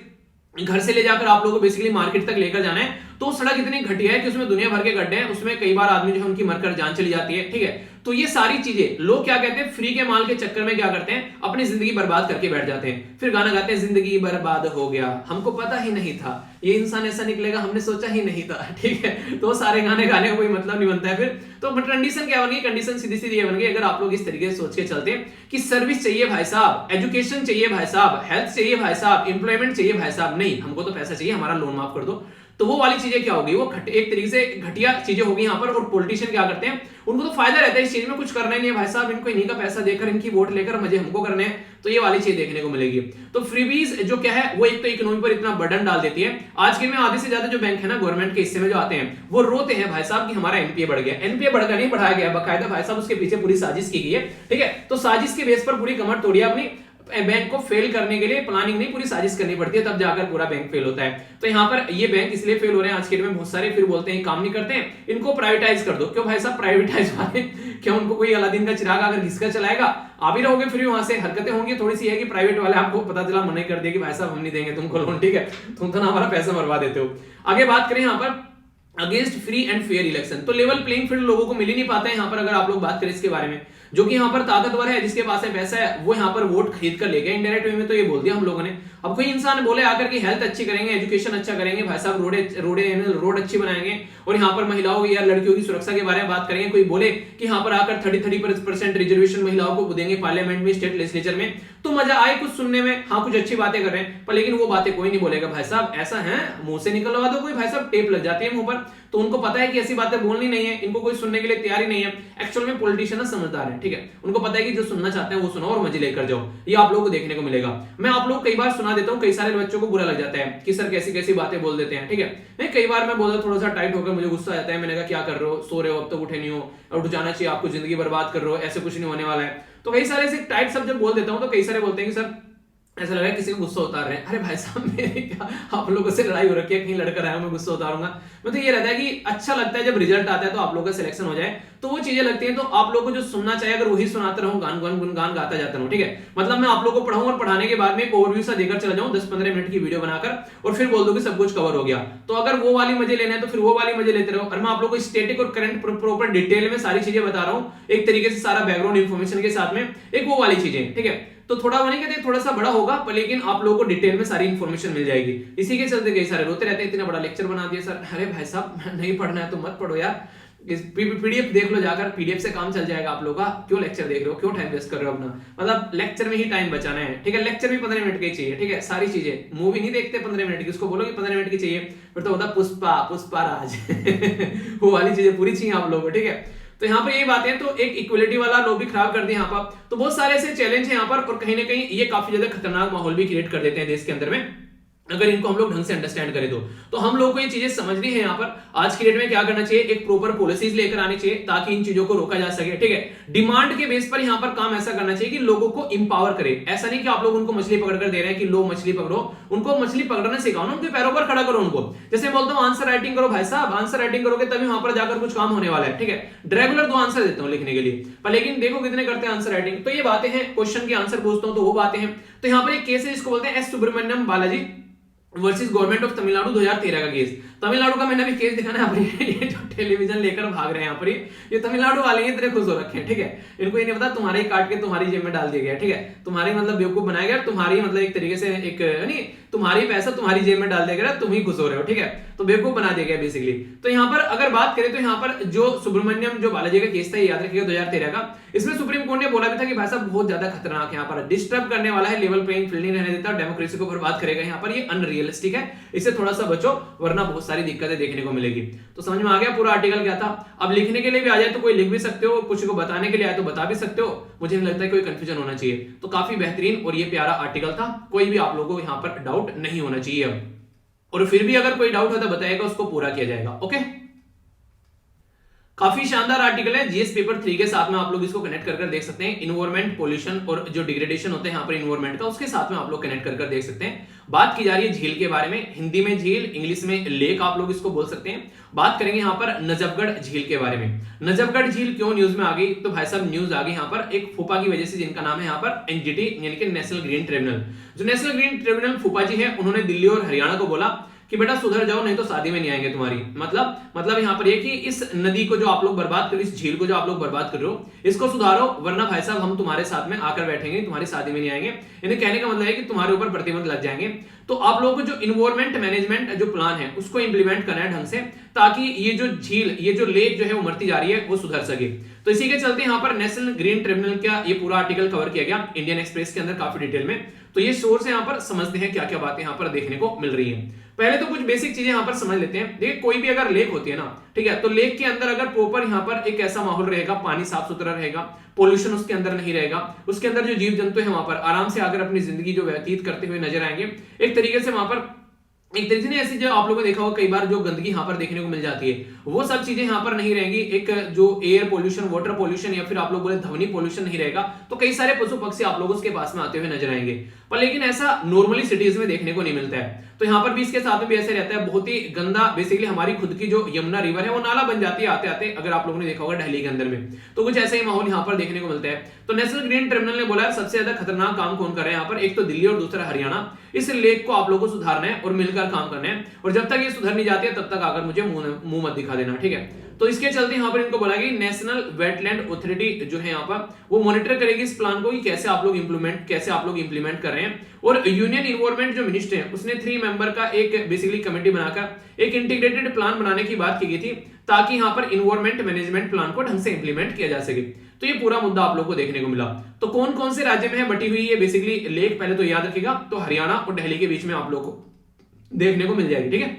घर से ले जाकर आप लोगों को बेसिकली मार्केट तक लेकर जाना है, तो सड़क इतनी घटिया है कि उसमें दुनिया भर के गड्ढे हैं, उसमें कई बार आदमी जो है उनकी मरकर जान चली जाती है, ठीक है। तो ये सारी चीजें लोग क्या कहते हैं, फ्री के माल के चक्कर में क्या करते हैं, अपनी जिंदगी बर्बाद करके बैठ जाते हैं, फिर गाना गाते हैं जिंदगी बर्बाद हो गया, हमको पता ही नहीं था ये इंसान ऐसा निकलेगा, हमने सोचा ही नहीं था, ठीक है। तो सारे गाने गाने का कोई मतलब नहीं बनता है फिर। तो कंडीशन क्या बन गई, कंडीशन सीधी सीधी ये बन गई, अगर आप लोग इस तरीके से सोच के चलते हैं कि सर्विस चाहिए भाई साहब, एजुकेशन चाहिए भाई साहब, हेल्थ चाहिए भाई साहब, एम्प्लॉयमेंट चाहिए भाई साहब, नहीं हमको तो पैसा चाहिए, हमारा लोन माफ कर दो, तो वो वाली चीजें क्या होगी, वो एक तरीके से घटिया चीजें होगी यहाँ पर। और पॉलिटिशियन क्या करते हैं, उनको तो फायदा रहता है इस चीज में, कुछ करना ही नहीं है भाई साहब, इनको इन्हीं का पैसा देकर इनकी वोट लेकर मजे हमको करने हैं, तो ये वाली चीज देखने को मिलेगी। तो फ्रीबीज जो क्या है वो एक तो इकोनॉमी पर इतना बर्डन डाल देती है। आज के में आधे से ज्यादा जो बैंक है ना गवर्नमेंट के हिस्से में जो आते हैं, वो रोते हैं भाई साहब कि हमारा एनपीए बढ़ गया। एनपीए बढ़कर नहीं बढ़ाया गया, बकायदा भाई साहब उसके पीछे पूरी साजिश की गई है, ठीक है। तो साजिश के बेस पर पूरी कमर तोड़िए अपनी, बैंक को फेल करने के लिए प्लानिंग नहीं पूरी साजिश करनी पड़ती है, तब जाकर पूरा बैंक फेल होता है। तो यहाँ पर ये बैंक इसलिए फेल हो रहे हैं आज के डेट में बहुत सारे, फिर बोलते हैं काम नहीं करते हैं, इनको प्राइवेटाइज कर दो। क्यों भाई साहब प्राइवेटाइज वाले, क्या उनको कोई अलादीन का चिराग अगर घिसका चलाएगा, आप ही रहोगे फिर वहां से, हरकतें होंगी थोड़ी सी है कि प्राइवेट वाले आपको पता चला मना कर दिया कि भाई साहब हम नहीं देंगे तुमको लोन, ठीक है, तुम तो ना हमारा पैसा मरवा देते हो। आगे बात करें यहाँ पर against free and fair election. तो लेवल प्लेइंग फील्ड लोगों को मिल ही नहीं पाता है यहाँ पर, अगर आप लोग बात करें इसके बारे में। जो कि यहाँ पर ताकतवर है, जिसके पास है पैसा है, वो यहाँ पर वोट खरीद कर ले गया इनडायरेक्ट वे में। तो ये बोल दिया हम लोगों ने। अब कोई इंसान बोले आकर कि हेल्थ अच्छी करेंगे, एजुकेशन अच्छा करेंगे, भाई साहब रोड अच्छी बनाएंगे, और यहाँ पर महिलाओं या लड़कियों की सुरक्षा के बारे में बात करेंगे, कोई बोले कि यहाँ पर आकर 30% रिजर्वेशन महिलाओं को देंगे पार्लियामेंट में, स्टेट लेजिस्लेचर में, तो मजा आए कुछ सुनने में, हाँ कुछ अच्छी बातें कर रहे हैं, पर लेकिन वो बातें कोई नहीं बोलेगा। भाई साहब ऐसा है, मुंह से निकलवा दो कोई, भाई साहब टेप लग जाती है मुंह पर, तो उनको पता है कि ऐसी बातें बोलनी नहीं है, इनको कोई सुनने के लिए तैयार ही नहीं है। एक्चुअल में पॉलिटिशियन समझदार है, ठीक है, उनको पता है कि जो सुनना चाहते हैं वो सुनो और मजे लेकर जाओ। ये आप लोगों को देखने को मिलेगा। मैं आप लोग कई बार सुना देता हूँ, कई सारे बच्चों को बुरा लग जाता है कि सर कैसी कैसी बातें बोल देते हैं, ठीक है। कई बार मैं बोलता थोड़ा सा टाइट होकर, मुझे गुस्सा आता है, मैंने कहा क्या कर रहे हो, सो रहे हो, अब तक उठे नहीं हो, उठ जाना चाहिए आपको, जिंदगी बर्बाद कर रहे हो, ऐसे कुछ नहीं होने वाला है। तो कई सारे ऐसे टाइट सब जब बोल देता हूं, तो कई सारे बोलते हैं कि सर ऐसा लग रहा है किसी को गुस्सा उतार रहे हैं। अरे भाई साहब, मेरे क्या आप लोगों से लड़ाई हो रखी है, कहीं लड़कर आया हूं मैं गुस्सा उतारूंगा? मैं तो ये रहता है कि अच्छा लगता है जब रिजल्ट आता है तो आप लोगों का सिलेक्शन हो जाए, तो वो चीजें लगती हैं। तो आप लोगों को जो सुनना चाहिए अगर वही सुनाते रहूं, गुनगान गाता जाता रहूं, ठीक है। मतलब मैं आप लोगों को पढ़ाऊं और पढ़ाने के बाद में एक ओवरव्यू सा देकर चला जाऊं 10-15 मिनट की वीडियो बनाकर, और फिर बोल दूं कि सब कुछ कवर हो गया। तो अगर वो वाली मजे लेना है तो फिर वो वाली मजे लेते रहो। और मैं आप लोगों को स्टैटिक और करंट प्रॉपर डिटेल में सारी चीजें बता रहा हूं, एक तरीके से सारा बैकग्राउंड इंफॉर्मेशन के साथ में, एक वो वाली चीजें, ठीक है। तो थोड़ा वो नहीं कहते थोड़ा सा बड़ा होगा, पर लेकिन आप लोगों को डिटेल में सारी इंफॉर्मेशन मिल जाएगी। इसी के चलते कई सारे रोते रहते हैं, इतना बड़ा लेक्चर बना दिया सर। अरे भाई साहब, नहीं पढ़ना है तो मत पढ़ो यार, इस पीडीएफ देख लो जाकर, पीडीएफ से काम चल जाएगा आप लोगों का। क्यों लेक्चर देख रहे हो, क्यों टाइम वेस्ट कर रहे हो अपना? मतलब लेक्चर में ही टाइम बचाना है, ठीक है। लेक्चर भी 15 मिनट का ही चाहिए, ठीक है। सारी चीजें, मूवी नहीं देखते 15 मिनट की, उसको बोलो कि 15 मिनट की चाहिए, फिर तो होता पुष्पा राज वो वाली चीजें पूरी चाहिए आप लोगों को, ठीक है। तो यहाँ पर यही बातें हैं। तो एक इक्वलिटी वाला लॉबी खराब कर दिया यहाँ पर। तो बहुत सारे ऐसे चैलेंज हैं यहाँ पर, और कहीं ना कहीं ये काफी ज्यादा खतरनाक माहौल भी क्रिएट कर देते हैं देश के अंदर में, अगर इनको हम लोग ढंग से अंडरस्टैंड करें तो हम लोगों को ये चीजें समझनी है। यहाँ पर आज की डेट में क्या करना चाहिए, एक प्रॉपर पॉलिसीज लेकर आनी चाहिए ताकि इन चीजों को रोका जा सके, ठीक है। डिमांड के बेस पर यहाँ पर काम ऐसा करना चाहिए कि लोगों को इंपावर करे। ऐसा नहीं कि आप लोग उनको मछली पकड़ कर दे रहे हैं कि लो मछली पकड़ो, उनको मछली पकड़ना सिखाओ ना, उनके पैरों पर खड़ा करो उनको। जैसे बोलता हूँ आंसर राइटिंग करो, भाई साहब आंसर राइटिंग करोगे तभी वहां पर जाकर कुछ काम होने वाला है, ठीक है। रेगुलर 2 आंसर देता हूँ लिखने के लिए, पर लेकिन देखो कितने करते हैं आंसर राइटिंग। तो ये बातें हैं, क्वेश्चन के आंसर पूछता हूँ तो वो बातें हैं। तो यहाँ पर एक केस है जिसको बोलते हैं S Subramaniam Balaji versus government of Tamil Nadu 2013 का केस। तमिलनाडु का मैंने भी केस दिखाना है। ये जो टेलीविजन लेकर भाग रहे हैं यहाँ पर, ये तमिलनाडु वाले इतने खुश हो रखे हैं, ठीक है। इनको ये नहीं पता तुम्हारे ही काट के तुम्हारी जेब में डाल दिया गया, ठीक है। तुम्हारी मतलब बेवकूफ बनाया गया, तुम्हारी मतलब एक तरीके से एक नहीं, तुम्हारी पैसा तुम्हारी जेब में डाल दिया गया, तुम ही खुश हो रहे हो, ठीक है। तो बेवकूफ बना दिया गया बेसिकली। तो यहाँ पर अगर बात करें तो यहाँ पर जो सुब्रमण्यम जो बालाजी का केस था, याद रखिएगा 2013 का, इसमें सुप्रीम कोर्ट ने बोला भी था कि भाई साहब बहुत ज्यादा खतरनाक है, यहाँ पर डिस्टर्ब करने वाला है, लेवल प्लेइंग फील्ड नहीं रहने देता, डेमोक्रेसी को बर्बाद करेगा, यहाँ पर ये अनरियलिस्टिक है, इससे थोड़ा सा बचो वरना बहुत सारी दिक्कतें देखने को मिलेगी। तो समझ में आ गया पूरा आर्टिकल क्या था। अब लिखने के लिए भी आ जाए तो कोई लिख भी सकते हो, कुछ को बताने के लिए आए तो बता भी सकते हो, मुझे नहीं लगता है कोई कंफ्यूजन होना चाहिए। तो काफी बेहतरीन और ये प्यारा आर्टिकल था, कोई भी आप लोगों को यहाँ पर डाउट नहीं होना चाहिए। और फिर भी अगर कोई डाउट हो तो बताएगा, उसको पूरा किया जाएगा, ओके। काफी शानदार आर्टिकल है, जीएस पेपर 3 के साथ में आप लोग इसको कनेक्ट कर देख सकते हैं। इन्वायरमेंट पोल्यूशन और जो डिग्रेडेशन होते हैं यहाँ पर इन्वायरमेंट का, उसके साथ में आप लोग कनेक्ट कर देख सकते हैं। बात की जा रही है झील के बारे में, हिंदी में झील, इंग्लिश में लेक आप लोग इसको बोल सकते हैं। बात करेंगे यहाँ पर नजफगढ़ झील के बारे में। नजफगढ़ झील क्यों न्यूज में आ गई, तो भाई साहब न्यूज आ गई यहाँ पर एक फूफा की वजह से, जिनका नाम है यहाँ पर एनजीटी यानी कि नेशनल ग्रीन ट्रिब्यूनल। जो नेशनल ग्रीन ट्रिब्यूनल फूफा जी है, उन्होंने दिल्ली और हरियाणा को बोला कि बेटा सुधर जाओ नहीं तो शादी में नहीं आएंगे तुम्हारी। मतलब यहाँ पर ये कि इस नदी को जो आप लोग बर्बाद कर रहे हो, इस झील को जो आप लोग बर्बाद कर रहे हो, इसको सुधारो वरना भाई साहब हम तुम्हारे साथ में आकर बैठेंगे, तुम्हारी शादी में नहीं आएंगे। इन्हें कहने का मतलब है कि तुम्हारे ऊपर प्रतिबंध लग जाएंगे। तो आप लोगों को जो इन्वायरमेंट मैनेजमेंट जो प्लान है उसको इंप्लीमेंट करना है ढंग से, ताकि ये जो झील, ये जो लेक जो है वो मरती जा रही है, वो सुधर सके। तो इसी के चलते यहाँ पर नेशनल ग्रीन ट्रिब्यूनल का ये पूरा आर्टिकल कवर किया गया इंडियन एक्सप्रेस के अंदर काफी डिटेल में। तो ये सोर्स है, यहाँ पर समझते हैं क्या क्या बातें यहाँ पर देखने को मिल रही है। पहले तो कुछ बेसिक चीजें यहाँ पर समझ लेते हैं। देखिए कोई भी अगर लेक होती है ना, ठीक है, तो लेक के अंदर अगर प्रॉपर यहाँ पर एक ऐसा माहौल रहेगा, पानी साफ सुथरा रहेगा, पोल्यूशन उसके अंदर नहीं रहेगा, उसके अंदर जो जीव जंतु है वहां पर आराम से आकर अपनी जिंदगी जो व्यतीत करते हुए नजर आएंगे। एक तरीके से वहां पर एक तरीके से ऐसी जो आप लोगों ने देखा होगा कई बार जो गंदगी यहाँ पर देखने को मिल जाती है, वो सब चीजें यहाँ पर नहीं रहेंगी। एक जो एयर पोल्यूशन, वाटर पोल्यूशन या फिर आप लोग बोले ध्वनि पोल्यूशन नहीं रहेगा। तो कई सारे पशु पक्षी आप लोग उसके पास में आते हुए नजर आएंगे, पर लेकिन ऐसा नॉर्मली सिटीज में देखने को नहीं मिलता है। तो तो यहाँ पर भी इसके साथ में भी ऐसे रहता है, बहुत ही गंदा बेसिकली हमारी खुद की जो यमुना रिवर है वो नाला बन जाती है आते आते, अगर आप लोगों ने देखा होगा दिल्ली के अंदर में, तो कुछ ऐसा ही माहौल यहाँ पर देखने को मिलता है। तो नेशनल ग्रीन ट्रिब्यूनल ने बोला सबसे ज्यादा खतरनाक काम कौन कर रहे हैं यहाँ पर, एक तो दिल्ली और दूसरा हरियाणा। इस लेक को आप लोगों को सुधारना है और मिलकर काम करना है, और जब तक ये सुधर नहीं जाती है तब तक आकर मुझे मुंह मत दिखा देना, ठीक है। तो इसके चलते यहाँ पर इनको बोला कि नेशनल वेटलैंड अथॉरिटी जो है यहाँ पर वो मॉनिटर करेगी इस प्लान को कि कैसे आप लोग इंप्लीमेंट कर रहे हैं। और यूनियन इन्वायरमेंट जो मिनिस्टर है उसने 3 मेंबर का एक बेसिकली कमेटी बनाकर एक इंटीग्रेटेड प्लान बनाने की बात की गई थी, ताकि यहाँ पर इन्वायरमेंट मैनेजमेंट प्लान को ढंग से इंप्लीमेंट किया जा सके। तो ये पूरा मुद्दा आप लोग को देखने को मिला। तो कौन कौन से राज्य में है बटी हुई ये बेसिकली लेक, पहले तो याद रखिएगा, तो हरियाणा और दिल्ली के बीच में आप लोग को देखने को मिल जाएगी, ठीक है।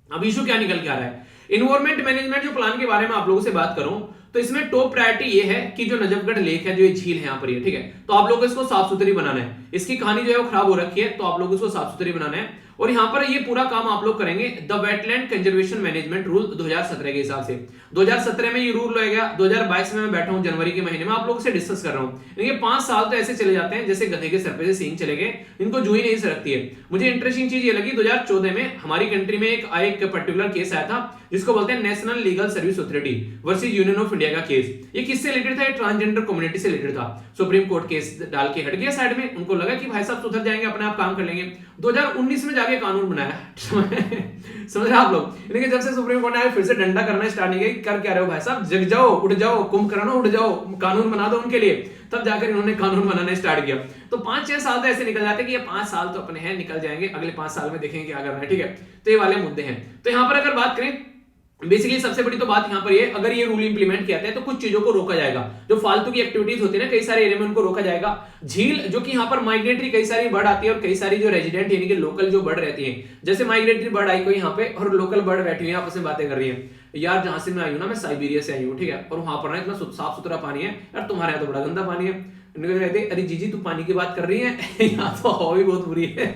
अब इशू क्या निकल के आ रहा है, इन्वायरमेंट मैनेजमेंट जो प्लान के बारे में आप लोगों से बात करूं तो इसमें टॉप प्रायोरिटी ये है कि जो नजफगढ़ लेक है, जो ये झील है यहाँ पर ये, ठीक है, तो आप लोगों को इसको साफ सुथरी बनाना है। इसकी कहानी जो है वो खराब हो रखी है, तो आप लोगों को इसको साफ सुथरी बनाना है। और यहाँ पर ये पूरा काम आप लोग करेंगे the wetland conservation management rule 2017 के हिसाब से। 2017 में ये रूल लाया गया, 2022 में मैं बैठा हूँ जनवरी के महीने में आप लोगों से डिस्कस कर रहा हूँ। ये 5 साल तो ऐसे चले जाते हैं जैसे गधे के सर पे से सींग चले गए, इनको जू ही नहीं सरकती है। मुझे इंटरेस्टिंग चीज ये लगी, 2014 में हमारी कंट्री में एक पर्टिकुलर केस आया था जिसको बोलते हैं national legal service authority versus union of India का केस। ये किससे रिलेटेड था, ट्रांसजेंडर कम्युनिटी से रिलेटेड था। सुप्रीम कोर्ट केस डाल के हट गया साइड में, उनको लगा कि भाई साहब सुधर जाएंगे, अपने आप काम कर लेंगे। 2019 में जाके कानून बनाया समझ रहे आप लोग। लेकिन जब से सुप्रीम कोर्ट ने फिर से डंडा करना स्टार्ट नहीं किया, कर क्या रहे हो भाई साहब, जग जाओ, उठ जाओ, कुंभकर्ण उठ जाओ, कानून बना दो उनके लिए, तब जाकर इन्होंने कानून बनाना स्टार्ट किया। तो 5-6 साल तो ऐसे निकल जाते कि ये 5 साल तो अपने हैं, निकल जाएंगे, अगले 5 साल में देखेंगे क्या करना है, ठीक है। तो ये वाले मुद्दे हैं। तो यहाँ पर अगर बात करें बेसिकली सबसे बड़ी तो बात यहाँ पर ये, अगर ये रूल इंप्लीमेंट किया जाता है तो कुछ चीजों को रोका जाएगा, जो फालतू की एक्टिविटीज होती है ना कई सारे एरिया में, उनको रोका जाएगा। झील जो कि यहाँ पर माइग्रेटरी कई सारी बर्ड आती है और कई सारी जो रेजिडेंट यानी कि लोकल जो बर्ड रहती है, जैसे माइग्रेटरी बर्ड आई कोई यहाँ पे और लोकल बर्ड बैठी हुई है आपस में बातें कर रही है, यार जहां से मैं आई हूँ ना, मैं साइबेरिया से आई हूँ, ठीक है, और वहां पर ना इतना साफ सुथरा पानी है, यार तुम्हारे यहाँ तो बड़ा गंदा पानी है। कहते अरे जीजी तू पानी की बात कर रही है यहाँ तो हवा भी बहुत बुरी है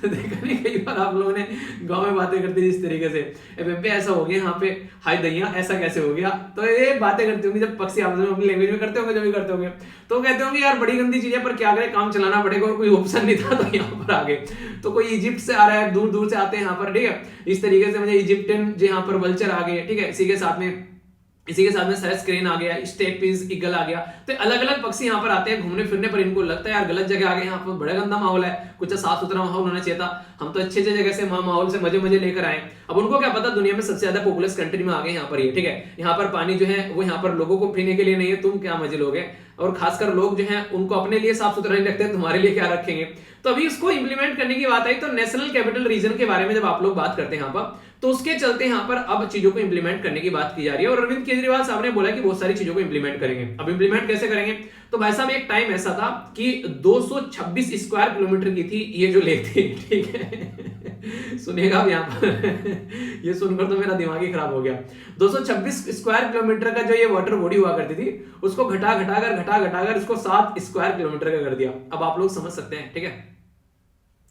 देखा नहीं कई बार आप लोगों ने गांव में बातें करते इस तरीके से, बेबे ऐसा हो गया यहाँ पे, हाय दैया ऐसा कैसे हो गया। तो ये बातें करते होंगे जब पक्षी आपस में अपनी लैंग्वेज में करते होंगे, जब भी करते होंगे तो कहते होंगे यार बड़ी गंदी चीज है, पर क्या करें, काम चलाना पड़ेगा और कोई ऑप्शन नहीं था तो यहाँ पर आ गए। तो कोई इजिप्ट से आ रहा है, दूर दूर से आते हैं यहाँ पर, ठीक है, इस तरीके से मुझे इजिप्टियन जो यहाँ पर वल्चर आ गए, ठीक है, इसी के साथ में सरस क्रेन आ गया, स्टेप पीस ईगल आ गया। तो अलग अलग पक्षी यहाँ पर आते हैं घूमने फिरने, पर इनको लगता है यार गलत जगह आ गए, यहाँ पर बड़ा गंदा माहौल है, कुछ साफ सुथरा माहौल होना चाहिए था, हम तो अच्छे जगह से माहौल से मजे लेकर आए। अब उनको क्या पता दुनिया में सबसे ज्यादा पॉपुलस कंट्री में आ गए यहाँ पर ये, ठीक है, यहाँ पर पानी जो है वो यहाँ पर लोगों को पीने के लिए नहीं है, तुम क्या मजे लोगे, और खासकर लोग जो हैं उनको अपने लिए साफ सुथरा नहीं रखते, तुम्हारे लिए क्या रखेंगे। तो अभी इसको इंप्लीमेंट करने की बात आई, तो नेशनल कैपिटल रीजन के बारे में जब आप लोग बात करते हैं यहाँ पर, तो उसके चलते यहाँ पर अब चीजों को इंप्लीमेंट करने की बात की जा रही है। और अरविंद केजरीवाल साहब ने बोला कि बहुत सारी चीजों को इंप्लीमेंट करेंगे। अब इंप्लीमेंट कैसे करेंगे, तो भाई साहब एक टाइम ऐसा था कि 226 स्क्वायर किलोमीटर की थी ये जो लेक थी, ठीक है सुनिएगा अब यहाँ पर ये सुनकर तो मेरा दिमाग ही खराब हो गया। 226 स्क्वायर किलोमीटर का जो ये वाटर बॉडी हुआ करती थी, उसको घटा घटाकर इसको 7 स्क्वायर किलोमीटर का कर दिया। अब आप लोग समझ सकते हैं, ठीक है,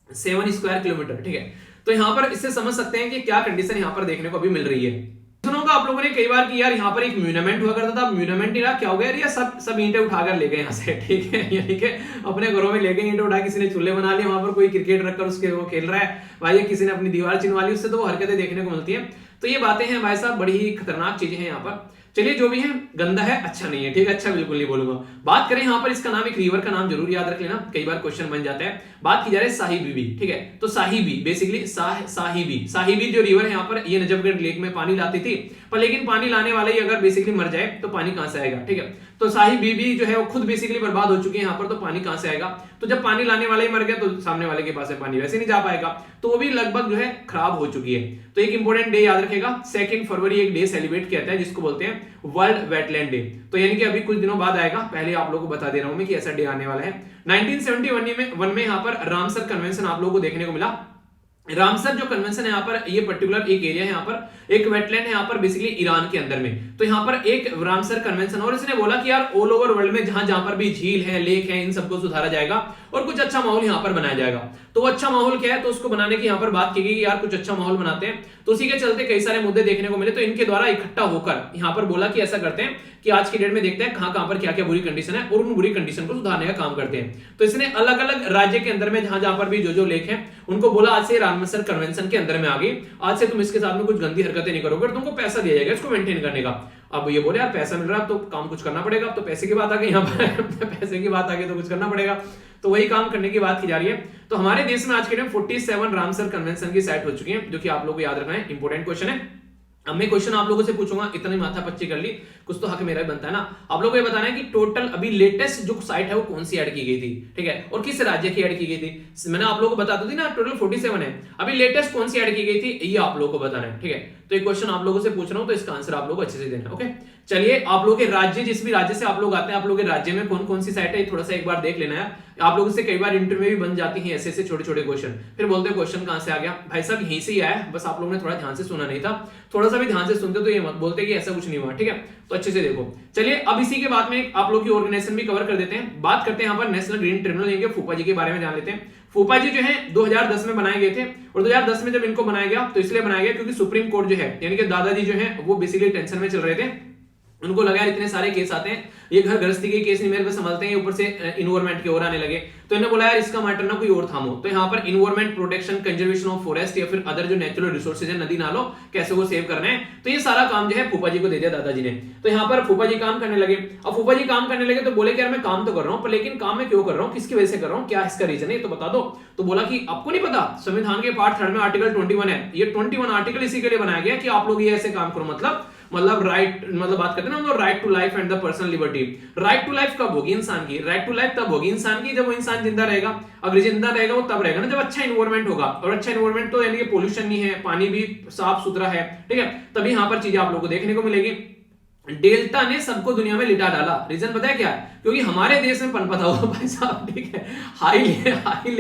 7 स्क्वायर किलोमीटर, ठीक है। तो यहाँ पर इससे समझ सकते हैं कि क्या कंडीशन यहाँ पर देखने को अभी मिल रही है। सुनोगा आप लोगों ने कई बार कि यार यहाँ पर एक म्यूनमेंट हुआ करता था, म्यूनमेंट नहीं रहा, क्या हो गया यार, सब ईंटें उठाकर ले गए यहाँ से, ठीक है, यानी कि अपने घरों में ले गए ईंटें उठा, किसी ने चूल्हे बना लिए, वहां पर कोई क्रिकेट रखकर उसके वो खेल रहा है भाई, किसी ने अपनी दीवार चिनवा ली, उससे तो वो हरकतें देखने को मिलती है। तो ये बातें हैं भाई साहब, बड़ी ही खतरनाक चीजें हैं यहाँ पर। चलिए जो भी है गंदा है, अच्छा नहीं है, ठीक है, अच्छा बिल्कुल नहीं बोलूंगा। बात करें यहाँ पर इसका नाम, एक रिवर का नाम जरूर याद रख लेना, कई बार क्वेश्चन बन जाता है। बात की जा रही है साहिबी, ठीक है, तो साहिबी बेसिकली साहिबी जो रिवर है यहाँ पर, ये नजफगढ़ लेक में पानी लाती थी, पर लेकिन पानी लाने वाला ही अगर बेसिकली मर जाए तो पानी कहां से आएगा, ठीक है। तो साहिबी जो है वो खुद बेसिकली बर्बाद हो चुकी है यहाँ पर, तो पानी कहां से आएगा। तो जब पानी लाने वाला ही मर गया तो सामने वाले के पास पानी वैसे नहीं जा पाएगा, तो वो भी लगभग जो है खराब हो चुकी है। तो एक इंपॉर्टेंट डे याद रखेगा, 2 फरवरी एक डे सेलिब्रेट किया जाता है जिसको बोलते हैं वर्ल्ड वेटलैंड डे। तो यानी कि अभी कुछ दिनों बाद आएगा, पहले आप लोगों को बता दे रहा हूं मैं कि ऐसा डे आने वाला है। 1971 में यहाँ पर रामसर कन्वेंशन आप लोगों को देखने को मिला। रामसर जो कन्वेंशन है यहाँ पर, ये पर्टिकुलर एक एरिया है, यहाँ पर एक वेटलैंड है यहाँ पर बेसिकली ईरान के अंदर में। तो यहाँ पर एक रामसर कन्वेंशन, और इसने बोला कि यार ऑल ओवर वर्ल्ड में जहां जहां पर भी झील है, लेक है, इन सबको सुधारा जाएगा और कुछ अच्छा माहौल यहाँ पर बनाया जाएगा। तो वो अच्छा माहौल क्या है, तो उसको बनाने की यहाँ पर बात की गई कि यार कुछ अच्छा माहौल बनाते हैं। तो उसी के चलते कई सारे मुद्दे देखने को मिले, तो इनके द्वारा इकट्ठा होकर यहाँ पर बोला कि ऐसा करते हैं कि आज की डेट में देखते हैं कहां कहां पर क्या क्या बुरी कंडीशन है और उन बुरी कंडीशन को सुधारने का काम करते हैं। तो इसने अलग अलग राज्य के अंदर में जहां जहां पर भी जो लेक है उनको बोला आज से रामसर कन्वेंशन के अंदर में आ गई, आज से तुम इसके साथ में कुछ गंदी हरकतें नहीं करोगे, तुमको पैसा दिया जाएगा इसको मेंटेन करने का। अब ये बोले यार पैसा मिल रहा है तो काम कुछ करना पड़ेगा, तो पैसे की बात आ गई यहाँ पर पैसे की बात आ गई तो कुछ करना पड़ेगा, तो वही काम करने की बात की जा रही है। तो हमारे देश में आज के टाइम 47 रामसर कन्वेंशन की साइट हो चुकी है, जो कि आप लोगों को याद रखना है, इंपॉर्टेंट क्वेश्चन है। अब मैं क्वेश्चन आप लोगों से पूछूंगा, इतनी माथा पच्ची कर ली, कुछ तो हक मेरा भी बनता है ना। आप लोगों को ये बताना है कि टोटल अभी लेटेस्ट जो साइट है वो कौन सी ऐड की गई थी, ठीक है, और किस राज्य की ऐड की गई थी। मैंने आप लोगों को बता दी थी ना, टोटल 47 है, अभी लेटेस्ट कौन सी ऐड की गई थी ये आप लोगों को बताना है, ठीक है। तो एक क्वेश्चन आप लोगों से पूछ रहा हूं, तो इसका आंसर आप लोगों को अच्छे से देना है, ओके। चलिए, आप लोगों के राज्य, जिस भी राज्य से आप लोग आते हैं, आप लोगों के राज्य में कौन कौन सी साइट है थोड़ा सा एक बार देख लेना है। आप लोगों से कई बार इंटरव्यू में भी बन जाती हैं ऐसे छोटे छोटे क्वेश्चन, फिर बोलते हैं क्वेश्चन कहां से आ गया, भाई साहब यहीं से ही आया, बस आप लोगों ने थोड़ा ध्यान से सुना नहीं था, थोड़ा सा भी ध्यान से सुनते तो ये मत बोलते कि ऐसा कुछ नहीं हुआ, ठीक है। तो अच्छे से देखो। चलिए, अब इसी के बाद में आप लोग की ऑर्गेनाइजेशन भी कवर कर देते हैं। बात करते हैं यहाँ पर नेशनल ग्रीन ट्रिब्यूनल यानी फूफा जी के बारे में जान लेते हैं। फूफा जी जो है 2010 में बनाए गए थे, और 2010 में जब इनको बनाया गया तो इसलिए बनाया गया क्योंकि सुप्रीम कोर्ट जो है यानी कि दादाजी जो है वो बेसिकली टेंशन में चल रहे थे। उनको लगा इतने सारे केस आते हैं, ये घर गृहस्थी के केस नहीं मेरे पे संभालते हैं, ऊपर से इन्वायरमेंट के और आने लगे, तो इन्होंने बोला यार इसका मैटर ना कोई और थामो। तो यहाँ पर environment protection, conservation of forest या फिर अदर जो नेचुरल रिसोर्सेज है, नदी नालों, कैसे वो सेव करना है, तो ये सारा काम जो है फूफा जी को दे दिया दादाजी ने। तो यहाँ पर फूफा जी काम करने लगे। अब फूफा जी काम करने लगे तो बोले कि यार मैं काम तो कर रहा हूँ, पर लेकिन काम मैं क्यों कर रहा हूँ, किसकी वजह से कर रहा हूँ, क्या इसका रीजन है तो बता दो। तो बोला कि आपको नहीं पता, संविधान के पार्ट 3 में आर्टिकल 21 है, ये 21 आर्टिकल इसी के लिए बनाया गया कि आप लोग ये ऐसे काम करो, मतलब राइट, मतलब बात करते हैं ना, right to life and the personal liberty. Right to life कब होगी इंसान की, राइट टू लाइफ तब होगी इंसान की जब वो इंसान जिंदा रहेगा। अगर जिंदा रहेगा वो तब रहेगा ना जब अच्छा इन्वायरमेंट होगा, और अच्छा इन्वायरमेंट तो यानी कि पोल्यूशन नहीं है, पानी भी साफ सुथरा है, ठीक है, तभी यहां पर चीजें आप लोगों को देखने को मिलेगी। डेल्टा ने सबको दुनिया में लिटा डाला, रीजन पता है क्या है, क्योंकि हमारे देश में पनपता हुआ भाई साहब, ठीक है, हाई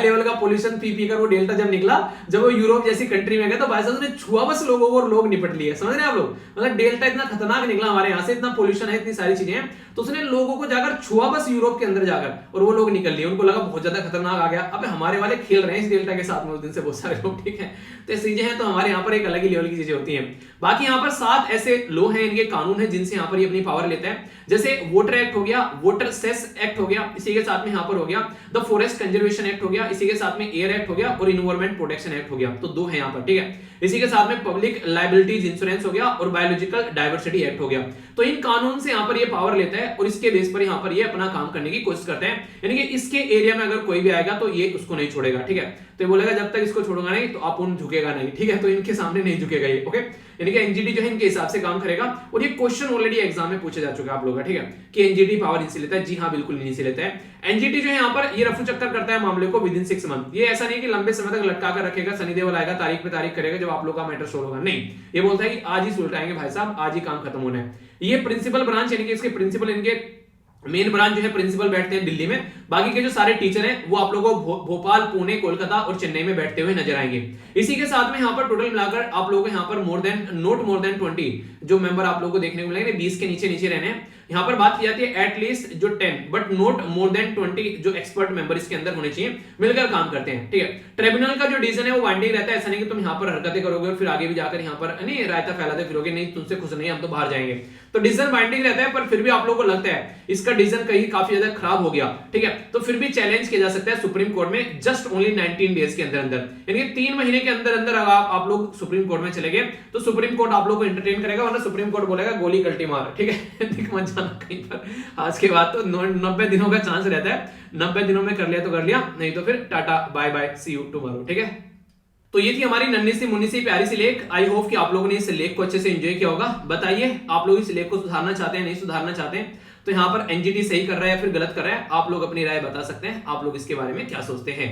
लेवल का पोल्यूशन पी कर वो डेल्टा जब निकला, जब वो यूरोप जैसी कंट्री में गया तो भाई साहब ने छुआ बस लोगों को और लोग निपट लिए, समझ रहे हैं आप लोग, मतलब डेल्टा इतना खतरनाक निकला हमारे यहाँ से, इतना पोल्यूशन है, इतनी सारी चीजें हैं, तो उसने लोगों को जाकर छुआ बस यूरोप के अंदर जाकर, और वो लोग निकल लिए, उनको लगा बहुत ज्यादा खतरनाक आ गया। अब हमारे वाले खेल रहे हैं इस डेल्टा के साथ में उस दिन से बहुत सारे लोग, ठीक है, तो ये चीजें हैं, तो हमारे यहाँ पर एक अलग ही लेवल की चीजें होती हैं। बाकी यहाँ पर 7 ऐसे लॉ हैं, इनके कानून है जिनसे यहाँ पर ये अपनी पावर लेता है, जैसे वोटर एक्ट हो गया, वोटर सेस एक्ट हो गया, इसी के साथ में यहाँ पर हो गया द फॉरेस्ट कंजर्वेशन एक्ट हो गया, इसी के साथ में एयर एक्ट हो गया और इन्वायरमेंट प्रोटेक्शन एक्ट हो गया, तो 2 है यहाँ पर, ठीक है। इसी के साथ में पब्लिक लायबिलिटीज इंश्योरेंस हो गया और बायोलॉजिकल डाइवर्सिटी एक्ट हो गया। तो इन कानून से यहाँ पर ये पावर लेता है और इसके बेस पर यहाँ पर ये अपना काम करने की कोशिश करते हैं, यानी कि इसके एरिया में अगर कोई भी आएगा तो ये उसको नहीं छोड़ेगा, ठीक है, तो ये बोलेगा जब तक इसको छोड़ूंगा नहीं तो अपन झुकेगा नहीं, ठीक है, तो इनके सामने नहीं झुकेगा ये, ओके, यानी कि एनजीटी जो है इनके हिसाब से काम करेगा। और ये क्वेश्चन ऑलरेडी एग्जाम में पूछा जा चुका है आप लोगों का, ठीक है, कि एनजीटी पावर इनसे लेता है, जी हाँ बिल्कुल नहीं से लेता है। एनजीटी जो है यहाँ पर ये रफू चक्कर करता है मामले को विदिन 6 मंथ, ये ऐसा नहीं कि लंबे समय तक लटका कर रखेगा, शनि देवल आएगा तारीख पे तारीख करेगा जब आप लोग का मैटर सोल्व होगा, नहीं, ये बोलता है कि आज ही सुलटाएंगे भाई साहब, आज ही काम खत्म होना है। ये प्रिंसिपल ब्रांच यानी कि इसके प्रिंसिपल, इनके मेन ब्रांच जो है प्रिंसिपल बैठते हैं दिल्ली में, बाकी के जो सारे टीचर हैं वो आप लोगों को भोपाल, पुणे, कोलकाता और चेन्नई में बैठते हुए नजर आएंगे। इसी के साथ में यहाँ पर टोटल मिलाकर आप लोगों को यहाँ पर नॉट मोर देन 20 जो मेंबर आप लोगों को देखने को मिलेंगे, 20 के नीचे रहने हैं। यहाँ पर बात की जाती है एटलीस्ट जो 10 बट नॉट मोर देन 20 जो एक्सपर्ट मेंबर इसके अंदर होने चाहिए, मिलकर काम करते हैं, ठीक है। ट्रिब्यूनल का जो डिसीजन है वो बाइंडिंग रहता है, ऐसा नहीं कि तुम यहाँ पर हरकतें करोगे और फिर आगे भी जाकर यहाँ पर नहीं रायता फैलाते फिरोगे, नहीं तुमसे खुश नहीं हम तो बाहर जाएंगे, तो डिसीजन बाइंडिंग रहता है। पर फिर भी आप लोगों को लगता है इसका डिसीजन कहीं काफी ज्यादा खराब हो गया, ठीक है, तो फिर भी चैलेंज किया जा सकता है सुप्रीम कोर्ट में जस्ट ओनली 19 डेज के अंदर, यानी कि 3 महीने के अंदर अगर आप लोग सुप्रीम कोर्ट में चले गए तो सुप्रीम कोर्ट आप लोग को एंटरटेन करेगा, वरना सुप्रीम कोर्ट बोलेगा गोली कल्टी मार, ठीक है, दिख मत जाना कहीं पर। आज के बाद तो 90 दिनों का चांस रहता है, 90 दिनों में कर लिया तो कर लिया, नहीं तो फिर tata bye bye see you tomorrow, ठीक है। तो ये थी हमारी नन्ही सी मुन्नी सी प्यारी सी लेख। आई होप कि आप लोगों ने इस लेख को अच्छे से एंजॉय किया होगा। बताइए आप लोग इस लेख को सुधारना चाहते हैं, नहीं सुधारना चाहते हैं, तो यहाँ पर एनजीटी सही कर रहा है या फिर गलत कर रहा है, आप लोग अपनी राय बता सकते हैं, आप लोग इसके बारे में क्या सोचते हैं।